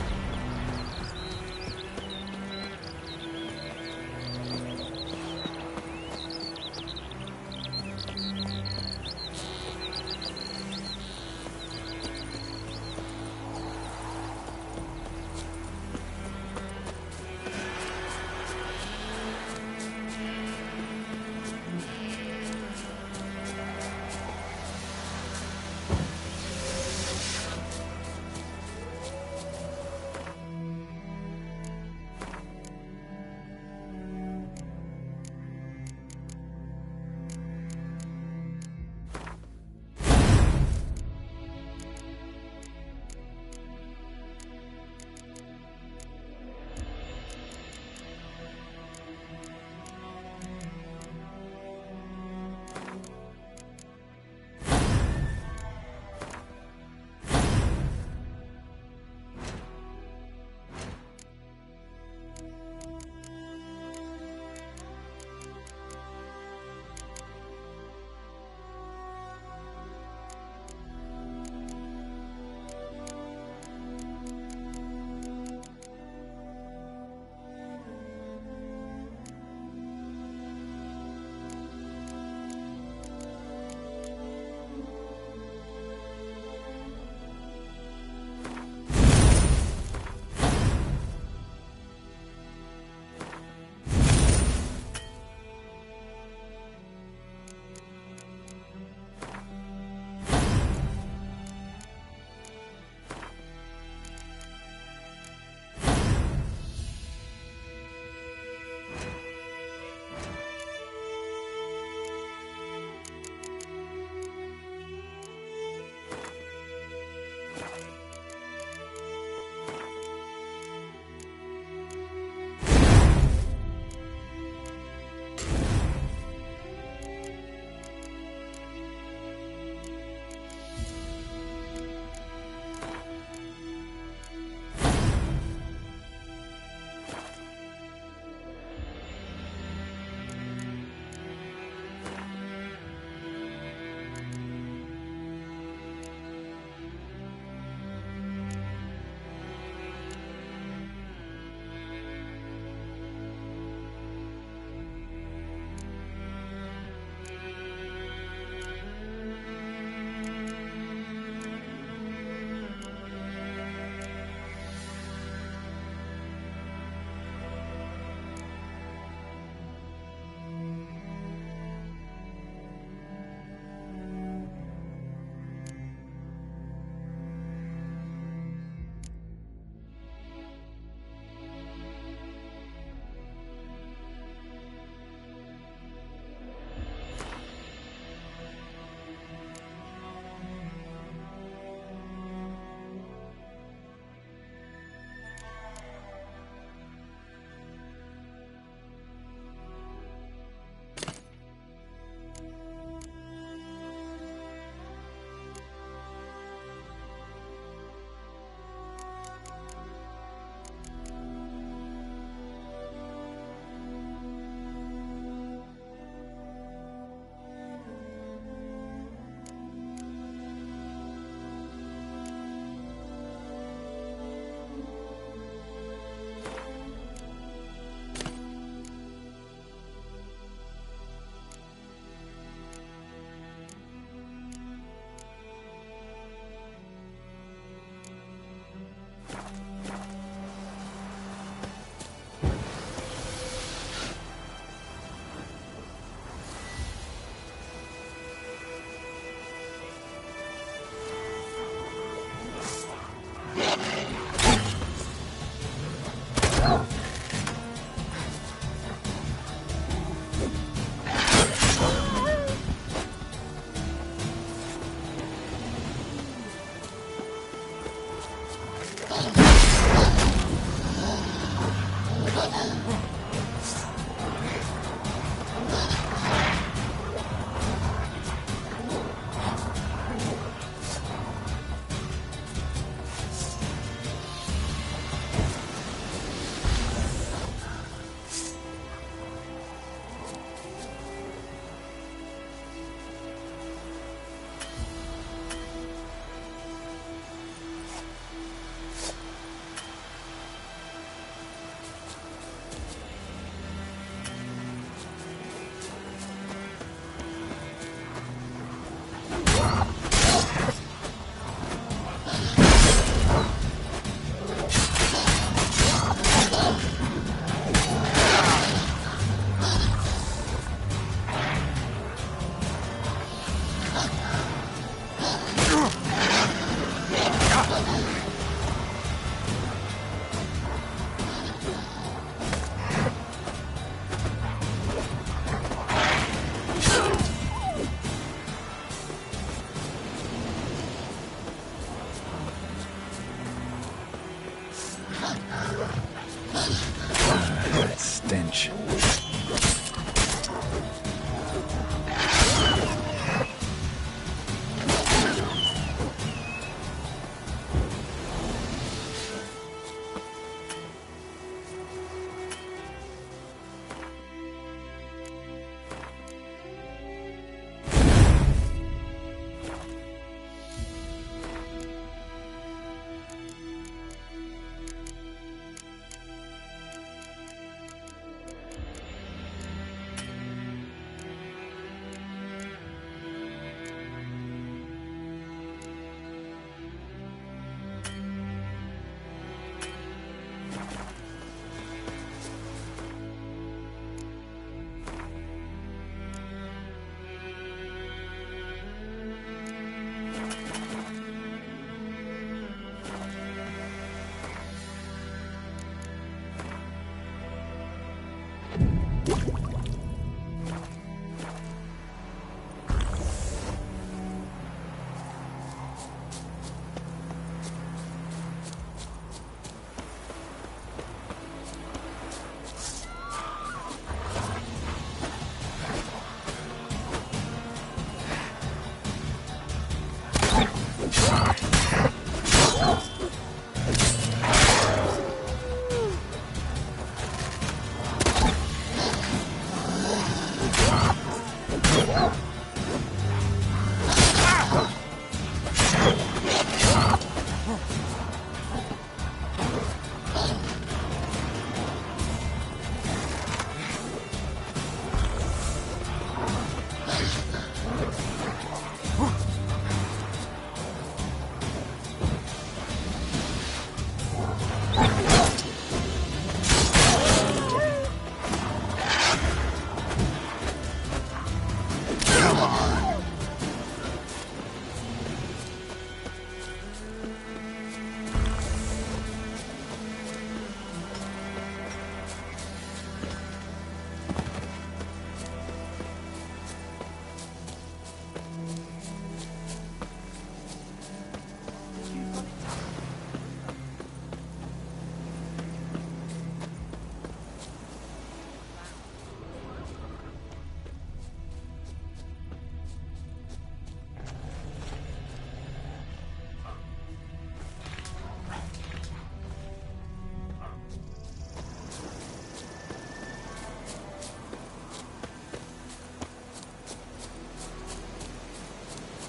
I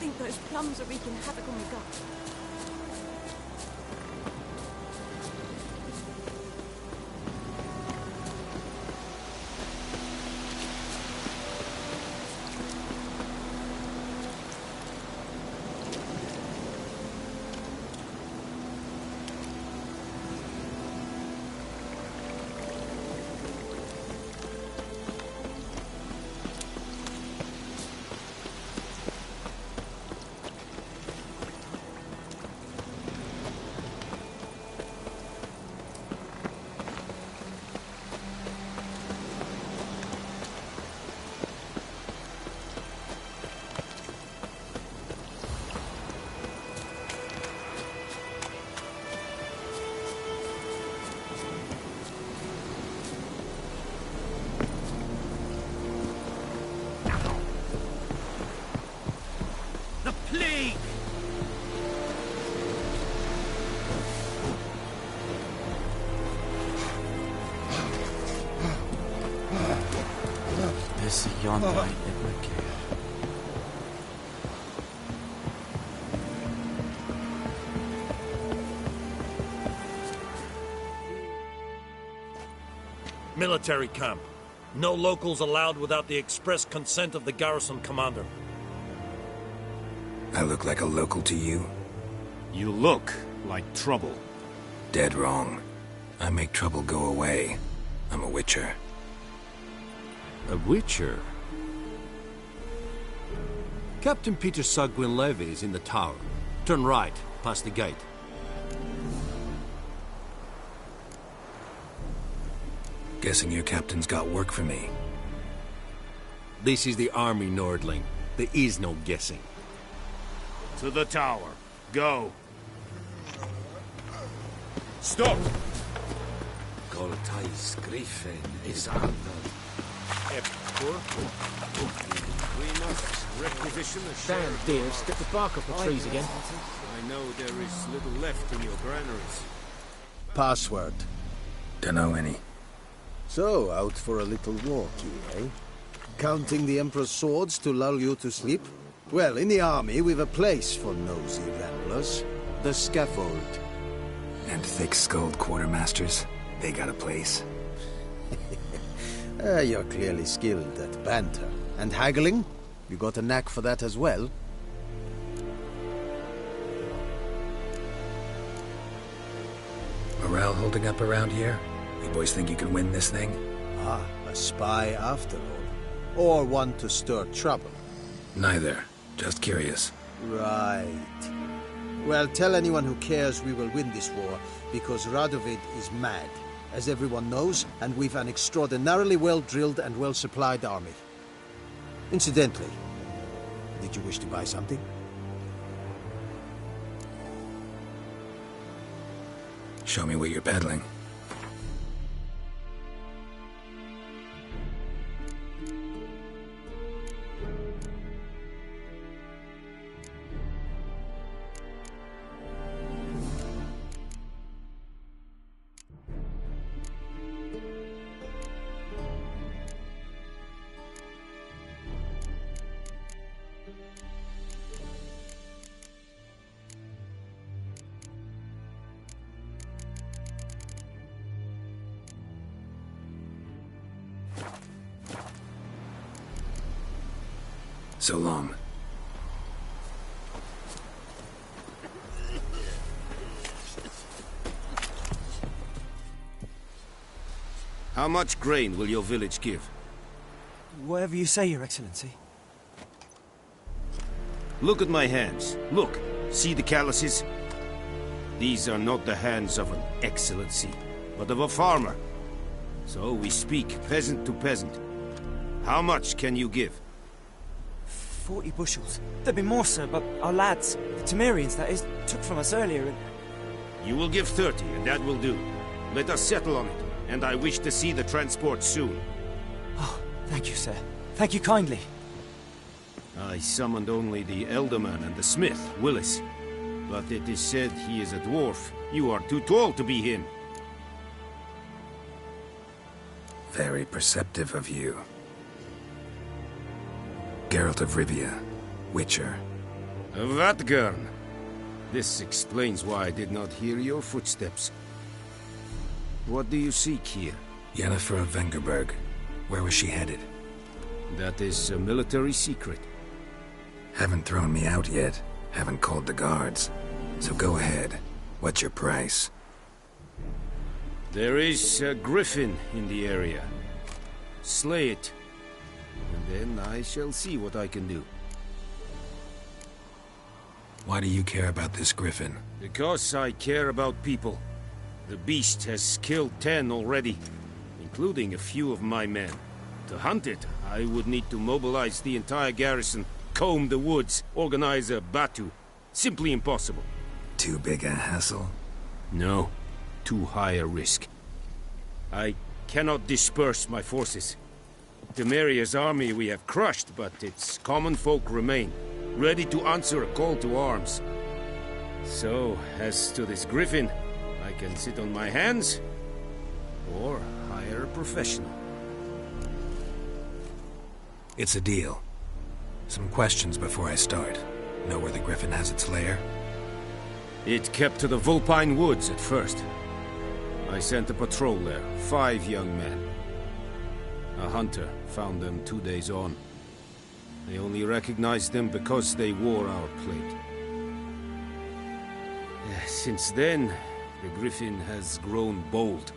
think those plums are wreaking havoc on the gut. Plague! This is yonder ain't it, kid? Military camp. No locals allowed without the express consent of the garrison commander. I look like a local to you? You look like trouble. Dead wrong. I make trouble go away. I'm a witcher. A witcher? Captain Peter Saar Gwynleve is in the tower. Turn right, past the gate. Guessing your captain's got work for me. This is the army, Nordling. There is no guessing. To the tower. Go. Stop! Goltais Griffin is under. We must requisition the Damn deer, strip the bark off the trees again. I know there is little left in your granaries. Password. Dunno any. So, out for a little walkie, eh? Counting the Emperor's swords to lull you to sleep? Well, in the army, we've a place for nosy ramblers. The scaffold. And thick-skulled quartermasters. They got a place. You're clearly skilled at banter. And haggling? You got a knack for that as well? Morale holding up around here? You boys think you can win this thing? Ah, a spy after all. Or one to stir trouble. Neither. Just curious. Right. Well, tell anyone who cares we will win this war, because Radovid is mad, as everyone knows, and we've an extraordinarily well-drilled and well-supplied army. Incidentally, did you wish to buy something? Show me what you're peddling. So long. How much grain will your village give? Whatever you say, Your Excellency. Look at my hands. Look. See the calluses? These are not the hands of an excellency, but of a farmer. So we speak peasant to peasant. How much can you give? 40 bushels. There'd be more, sir, but our lads, the Temerians, that is, took from us earlier and... You will give 30, and that will do. Let us settle on it, and I wish to see the transport soon. Oh, thank you, sir. Thank you kindly. I summoned only the Elderman and the smith, Willis. But it is said he is a dwarf. You are too tall to be him. Very perceptive of you. Geralt of Rivia, Witcher. Vatgern. This explains why I did not hear your footsteps. What do you seek here? Yennefer of Vengerberg. Where was she headed? That is a military secret. Haven't thrown me out yet. Haven't called the guards. So go ahead. What's your price? There is a griffin in the area. Slay it. And then I shall see what I can do. Why do you care about this griffin? Because I care about people. The beast has killed 10 already, including a few of my men. To hunt it, I would need to mobilize the entire garrison, comb the woods, organize a batu. Simply impossible. Too big a hassle? No. Too high a risk. I cannot disperse my forces. Temeria's army we have crushed, but its common folk remain, ready to answer a call to arms. So, as to this griffin, I can sit on my hands, or hire a professional. It's a deal. Some questions before I start. Know where the griffin has its lair? It kept to the Vulpine Woods at first. I sent a patrol there, 5 young men. A hunter found them 2 days on. I only recognized them because they wore our plate. Since then, the griffin has grown bold.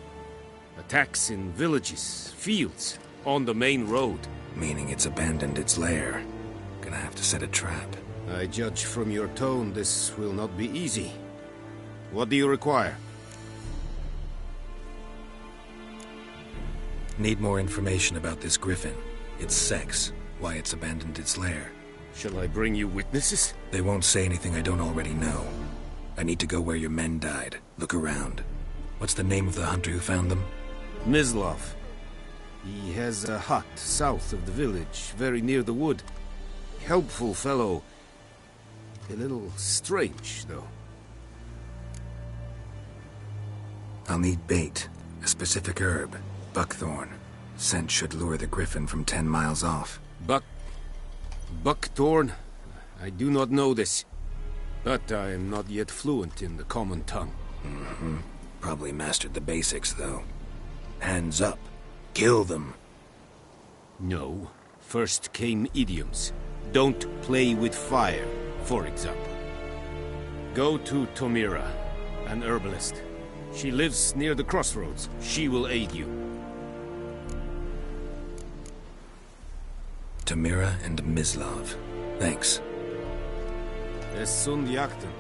Attacks in villages, fields, on the main road. Meaning it's abandoned its lair. Gonna have to set a trap. I judge from your tone this will not be easy. What do you require? Need more information about this griffin. Its sex, why it's abandoned its lair. Shall I bring you witnesses? They won't say anything I don't already know. I need to go where your men died. Look around. What's the name of the hunter who found them? Mislav. He has a hut south of the village, very near the wood. Helpful fellow. A little strange, though. I'll need bait. A specific herb. Buckthorn. Scent should lure the griffin from 10 miles off. Buckthorn? I do not know this. But I am not yet fluent in the common tongue. Mm-hmm. Probably mastered the basics, though. Hands up. Kill them. No. First came idioms. Don't play with fire, for example. Go to Tomira, an herbalist. She lives near the crossroads. She will aid you. Tomira and Mislav. Thanks. Es sunt jagten.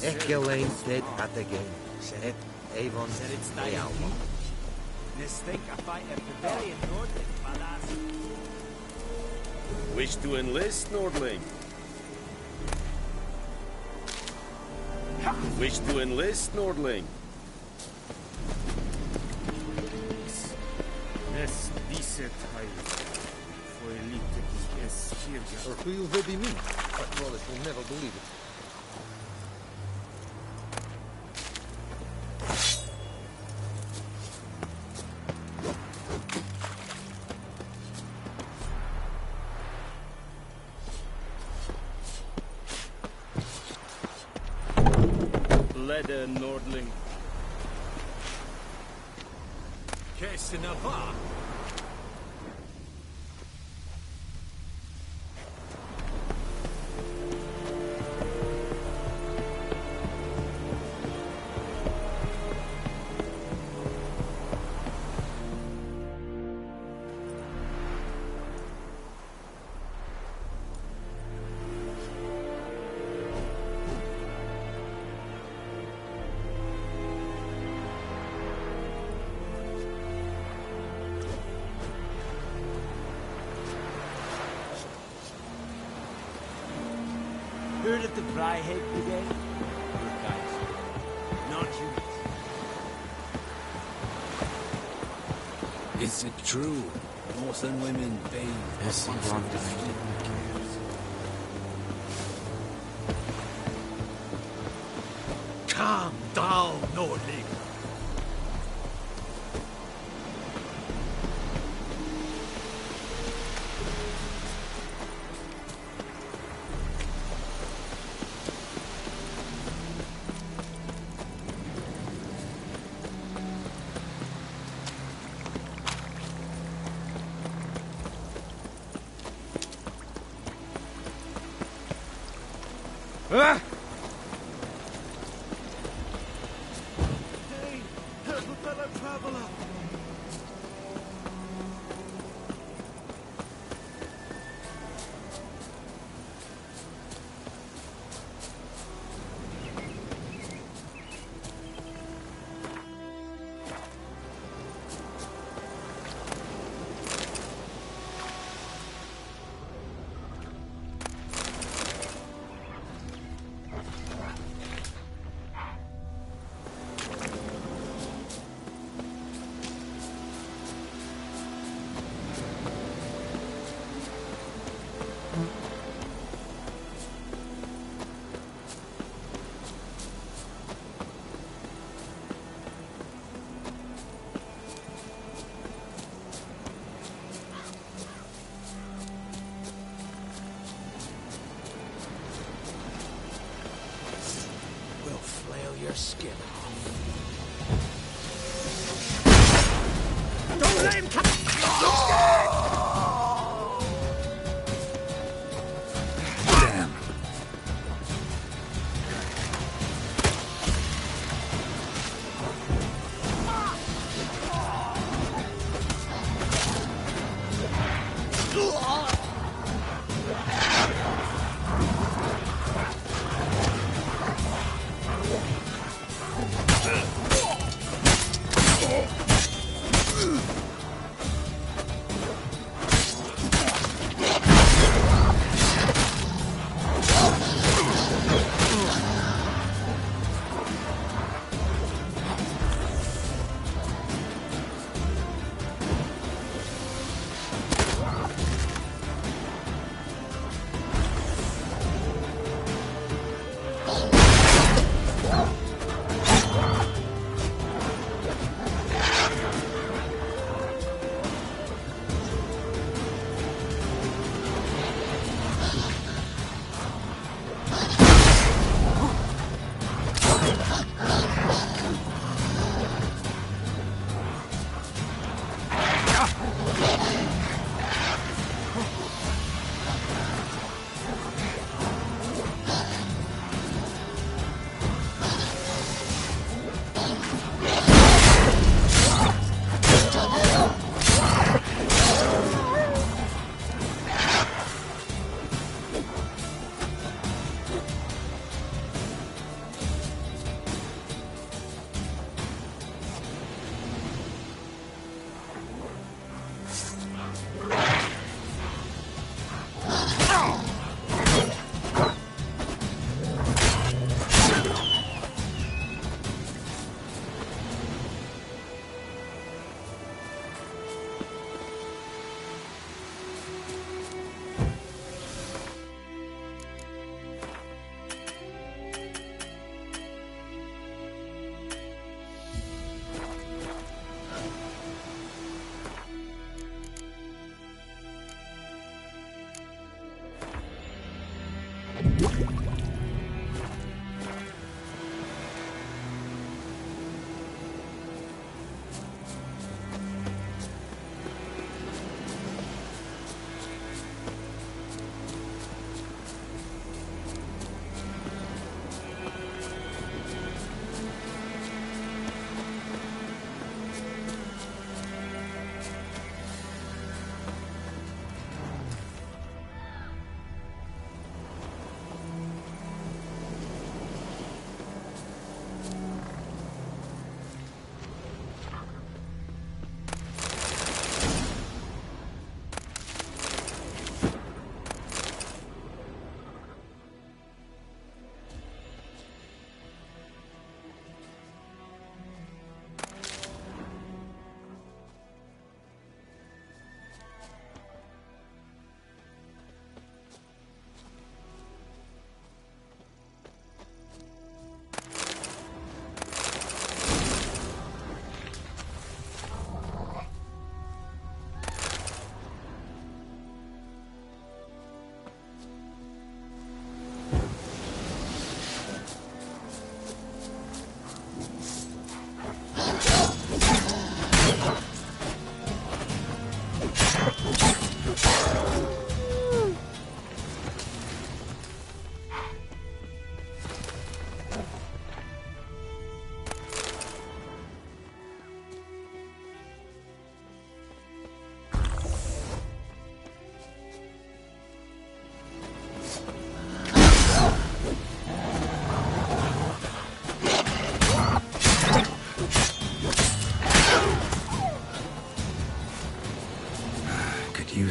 Echelane dead at the game. Said Avon Realma. Wish to enlist, Nordling? Wish to enlist, Nordling? Nes diset hai. Foi elite es kirja. Or who will be me? Wallace will never believe it. Leather, Nordling. Kesinava. Heard of the Bryhead Brigade? Guys, not you. Is it true? Northern women bathe. Yes, Calm down, Nordling. Ah! Hey, help a fellow traveler. Your skin off. Don't let him come! Damn.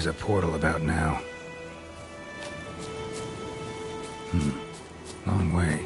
a portal about now? Long way.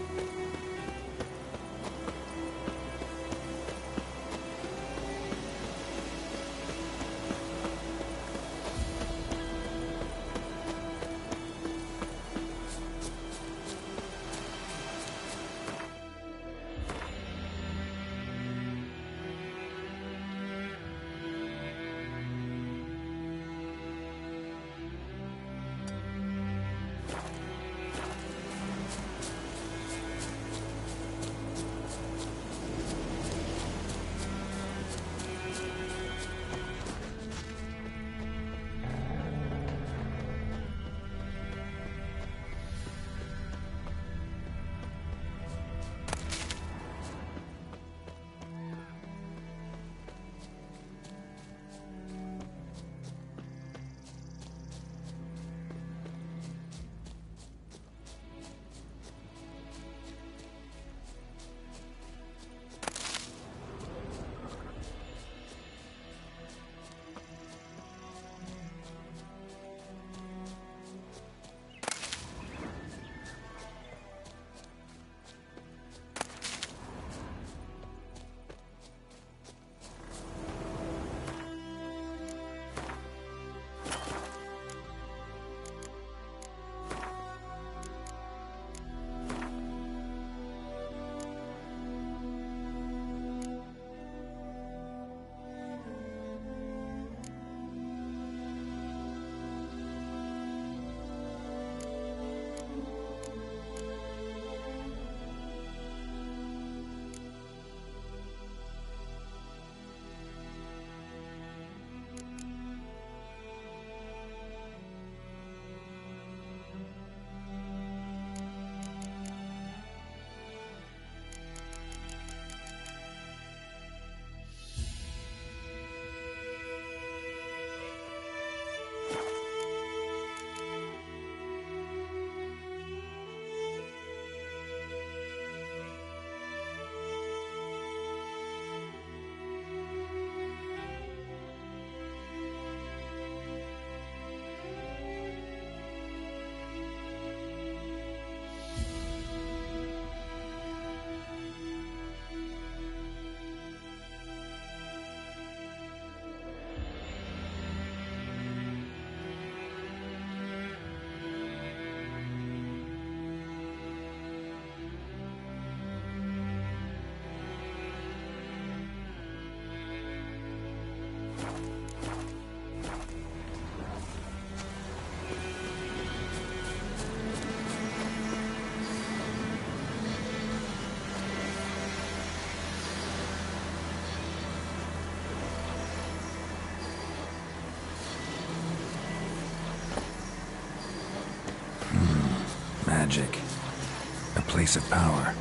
Magic. A place of power.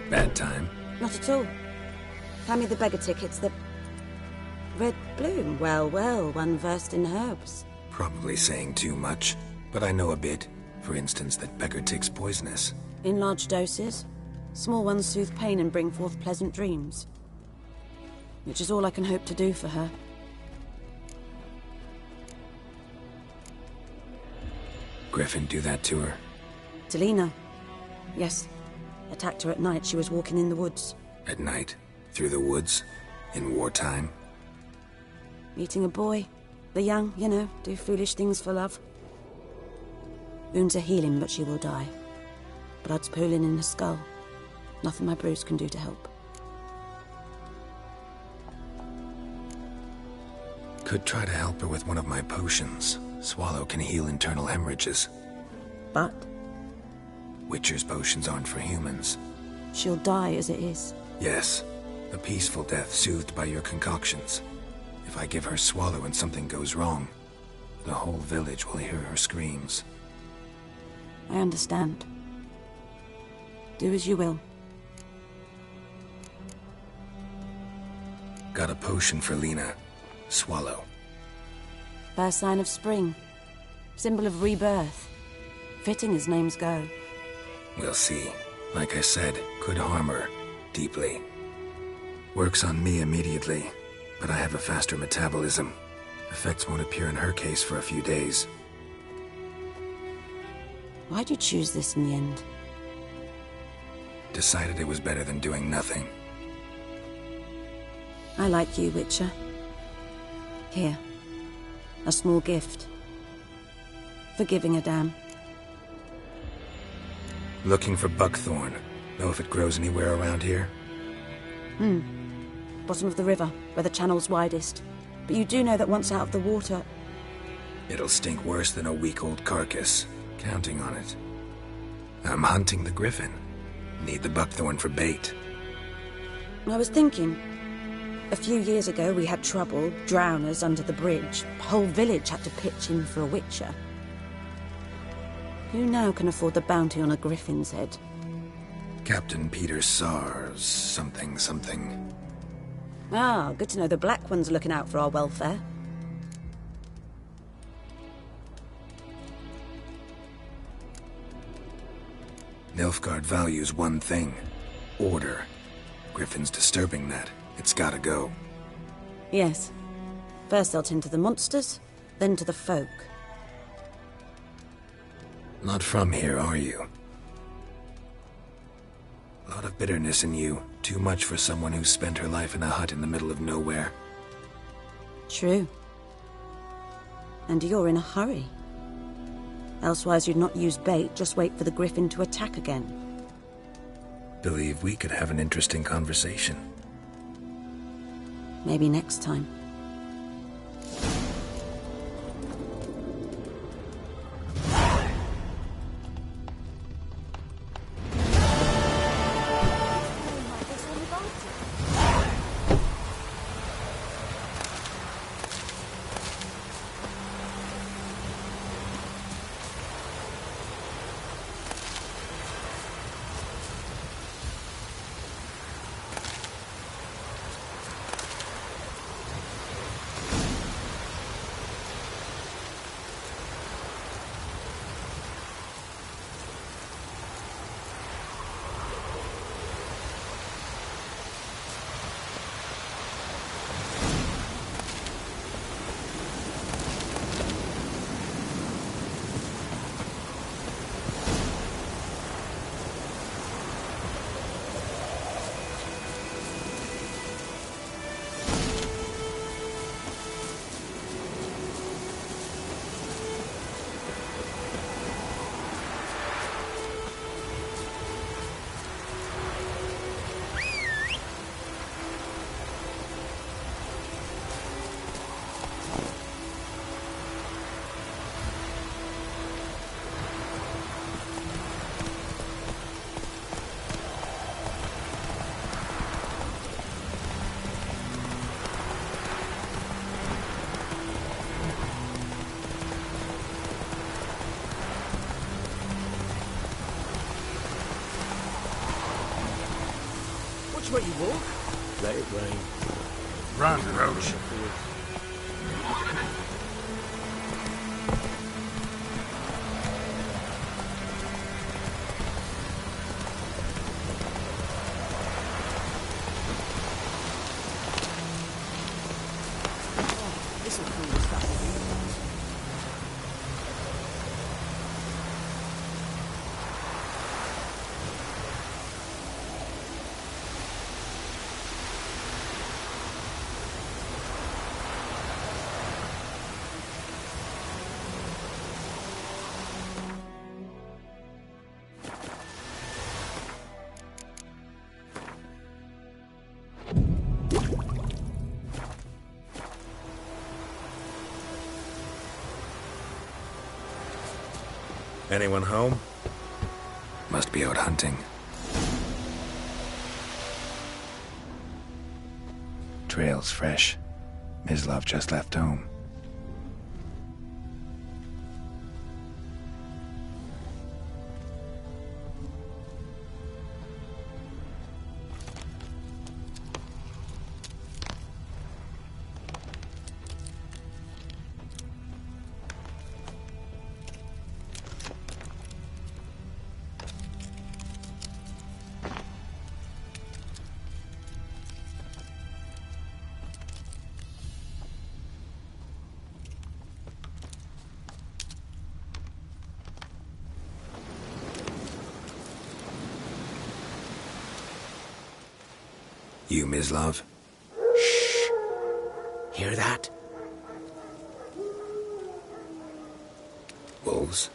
Bad time? Not at all. Hand me the beggar tickets, the... Red Bloom. Well, well, one versed in herbs. Probably saying too much, but I know a bit. For instance, that beggar tick's poisonous. In large doses. Small ones soothe pain and bring forth pleasant dreams. Which is all I can hope to do for her. Griffin do that to her? Delina. Yes. Attacked her at night. She was walking in the woods. At night? Through the woods? In wartime? Meeting a boy. The young, you know, do foolish things for love. Wounds are healing, but she will die. Blood's pooling in her skull. Nothing my bruise can do to help. Could try to help her with one of my potions. Swallow can heal internal hemorrhages. But? Witcher's potions aren't for humans. She'll die as it is. Yes. A peaceful death soothed by your concoctions. If I give her Swallow and something goes wrong, the whole village will hear her screams. I understand. Do as you will. Got a potion for Lena. Swallow. First sign of spring. Symbol of rebirth. Fitting as names go. We'll see. Like I said, could harm her. Deeply. Works on me immediately, but I have a faster metabolism. Effects won't appear in her case for a few days. Why'd you choose this in the end? Decided it was better than doing nothing. I like you, Witcher. Here. A small gift. For giving a damn. Looking for buckthorn. Know if it grows anywhere around here? Bottom of the river, where the channel's widest. But you do know that once out of the water... It'll stink worse than a week-old carcass. Counting on it. I'm hunting the griffin. Need the buckthorn for bait. I was thinking... A few years ago we had trouble, drowners under the bridge. The whole village had to pitch in for a witcher. Who now can afford the bounty on a griffin's head? Captain Peter Sars, something. Ah, good to know the Black One's looking out for our welfare. Nilfgaard values one thing. Order. Griffin's disturbing that. It's gotta go. Yes. First they'll tend to the monsters, then to the folk. Not from here, are you? A lot of bitterness in you. Too much for someone who spent her life in a hut in the middle of nowhere. True. And you're in a hurry. Elsewise you'd not use bait, just wait for the griffin to attack again. Believe we could have an interesting conversation. Maybe next time. Watch where you walk. Let it rain. Run, Roach. This'll cool the stuff with you. Anyone home? Must be out hunting. Trail's fresh. Mislav just left home. You, Mislav? Shh. Hear that? Wolves?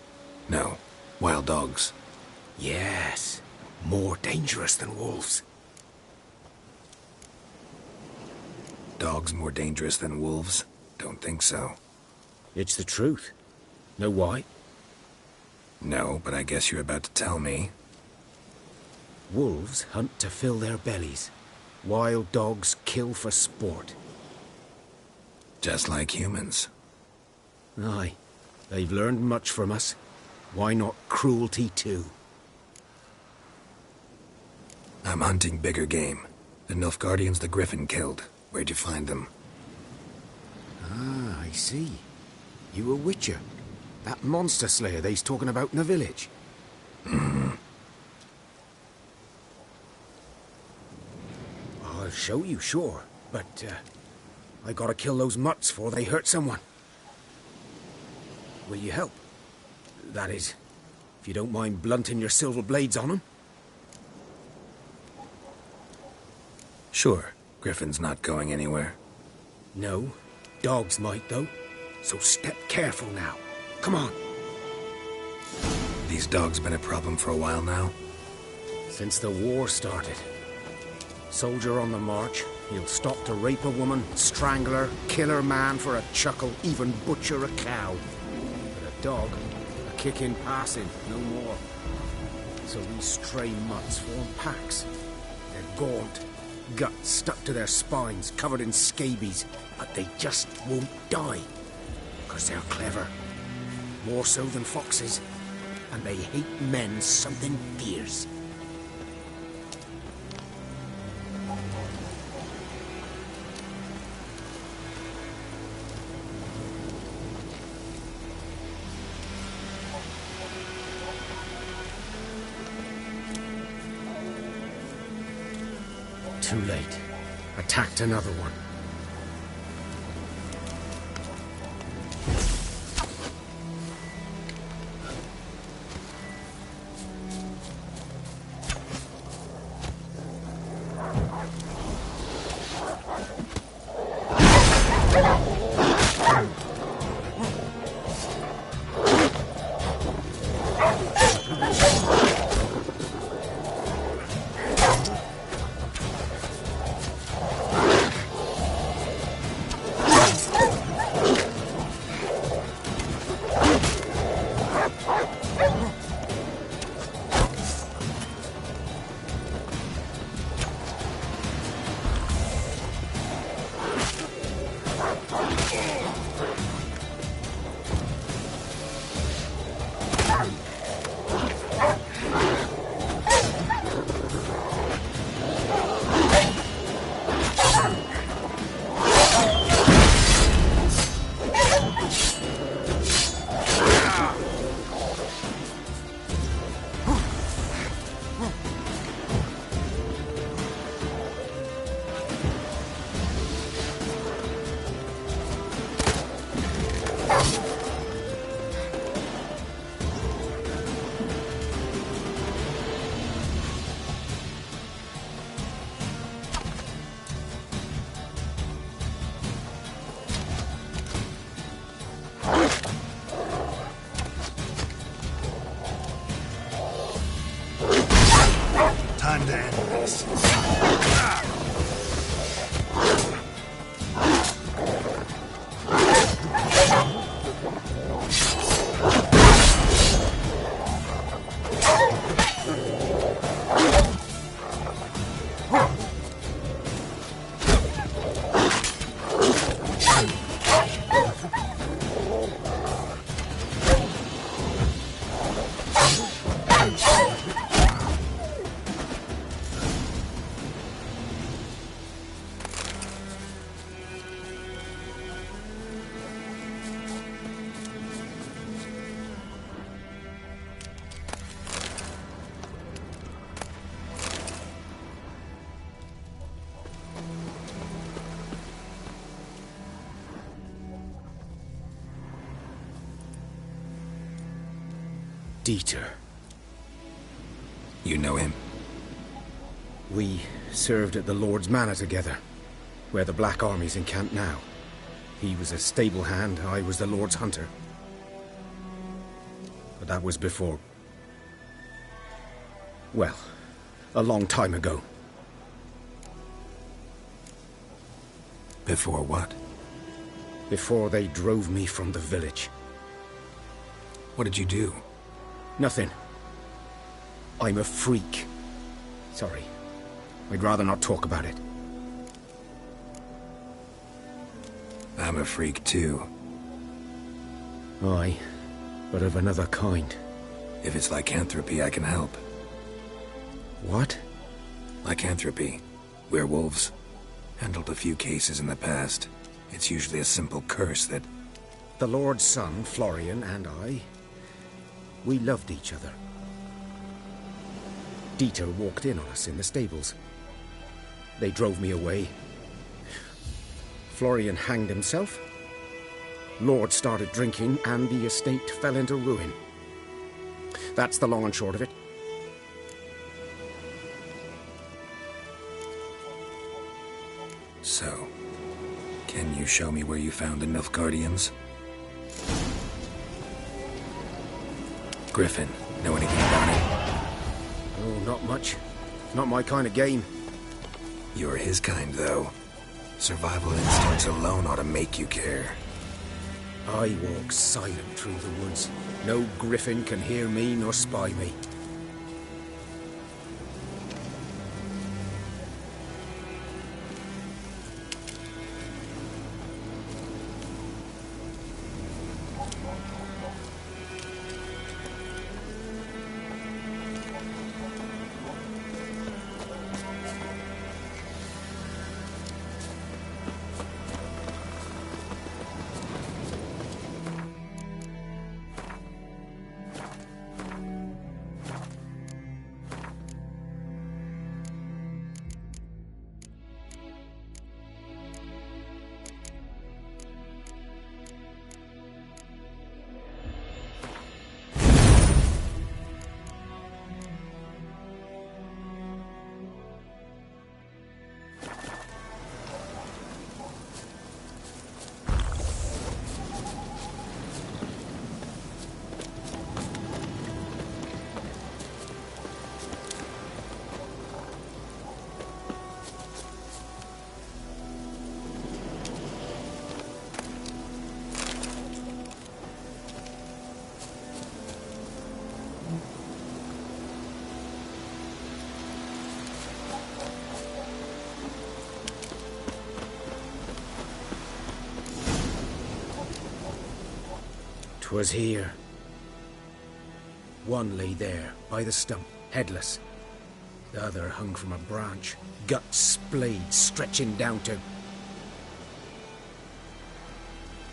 No. Wild dogs. Yes. More dangerous than wolves. Dogs more dangerous than wolves? Don't think so. It's the truth. Know why? No, but I guess you're about to tell me. Wolves hunt to fill their bellies. Wild dogs kill for sport. Just like humans. Aye. They've learned much from us. Why not cruelty too? I'm hunting bigger game. The Nilfgaardians the Griffin killed. Where'd you find them? Ah, I see. You a witcher. That monster slayer they's talking about in the village. Mm-hmm. I'll show you, sure. But, I gotta kill those mutts before they hurt someone. Will you help? That is, if you don't mind blunting your silver blades on them. Sure. Griffin's not going anywhere. No. Dogs might, though. So step careful now. Come on. These dogs been a problem for a while now? Since the war started. Soldier on the march, he'll stop to rape a woman, strangle her, kill her man for a chuckle, even butcher a cow. But a dog, a kick in passing, no more. So these stray mutts form packs. They're gaunt, guts stuck to their spines, covered in scabies, but they just won't die. Because they're clever. More so than foxes. And they hate men something fierce. Too late. Attacked another one. Time to end this. Dieter. You know him? We served at the Lord's Manor together, where the Black Army's encamped now. He was a stable hand, I was the Lord's hunter. But that was before... well, a long time ago. Before what? Before they drove me from the village. What did you do? Nothing. I'm a freak. Sorry. I'd rather not talk about it. I'm a freak too. Aye, but of another kind. If it's lycanthropy, I can help. What? Lycanthropy. Werewolves. Handled a few cases in the past. It's usually a simple curse that... The Lord's son, Florian, and I... we loved each other. Dieter walked in on us in the stables. They drove me away. Florian hanged himself. Lord started drinking, and the estate fell into ruin. That's the long and short of it. So, can you show me where you found the Nilfgaardians? Griffin, know anything about it? Oh, not much. Not my kind of game. You're his kind, though. Survival instincts alone ought to make you care. I walk silent through the woods. No griffin can hear me nor spy me. Was here. One lay there, by the stump, headless. The other hung from a branch, guts splayed, stretching down to...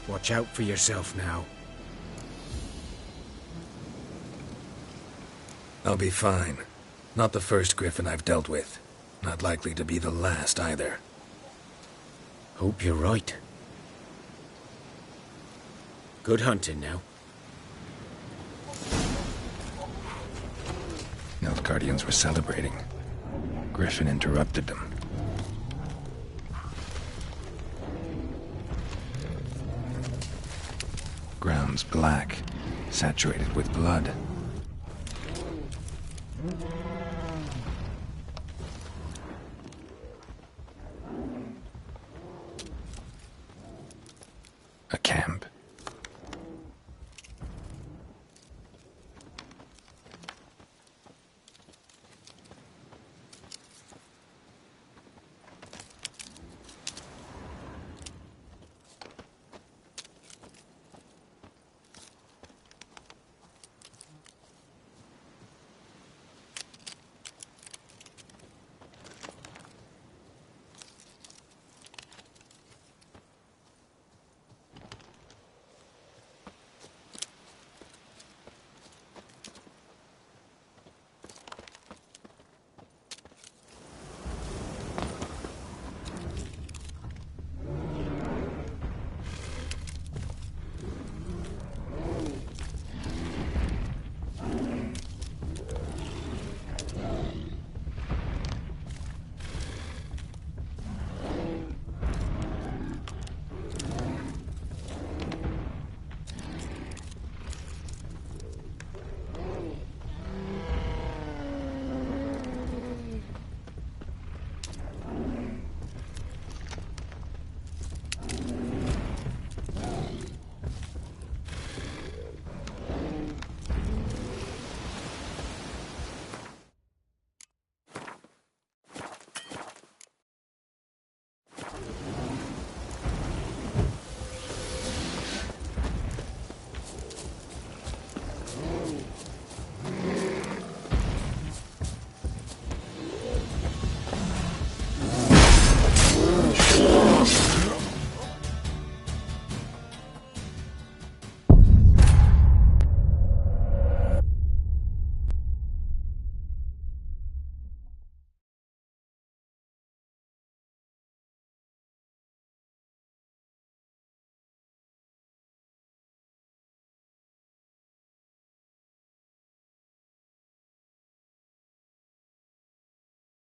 Watch out for yourself now. I'll be fine. Not the first griffin I've dealt with. Not likely to be the last, either. Hope you're right. Good hunting now. Nilfgaardians were celebrating. Griffin interrupted them. Ground's black, saturated with blood.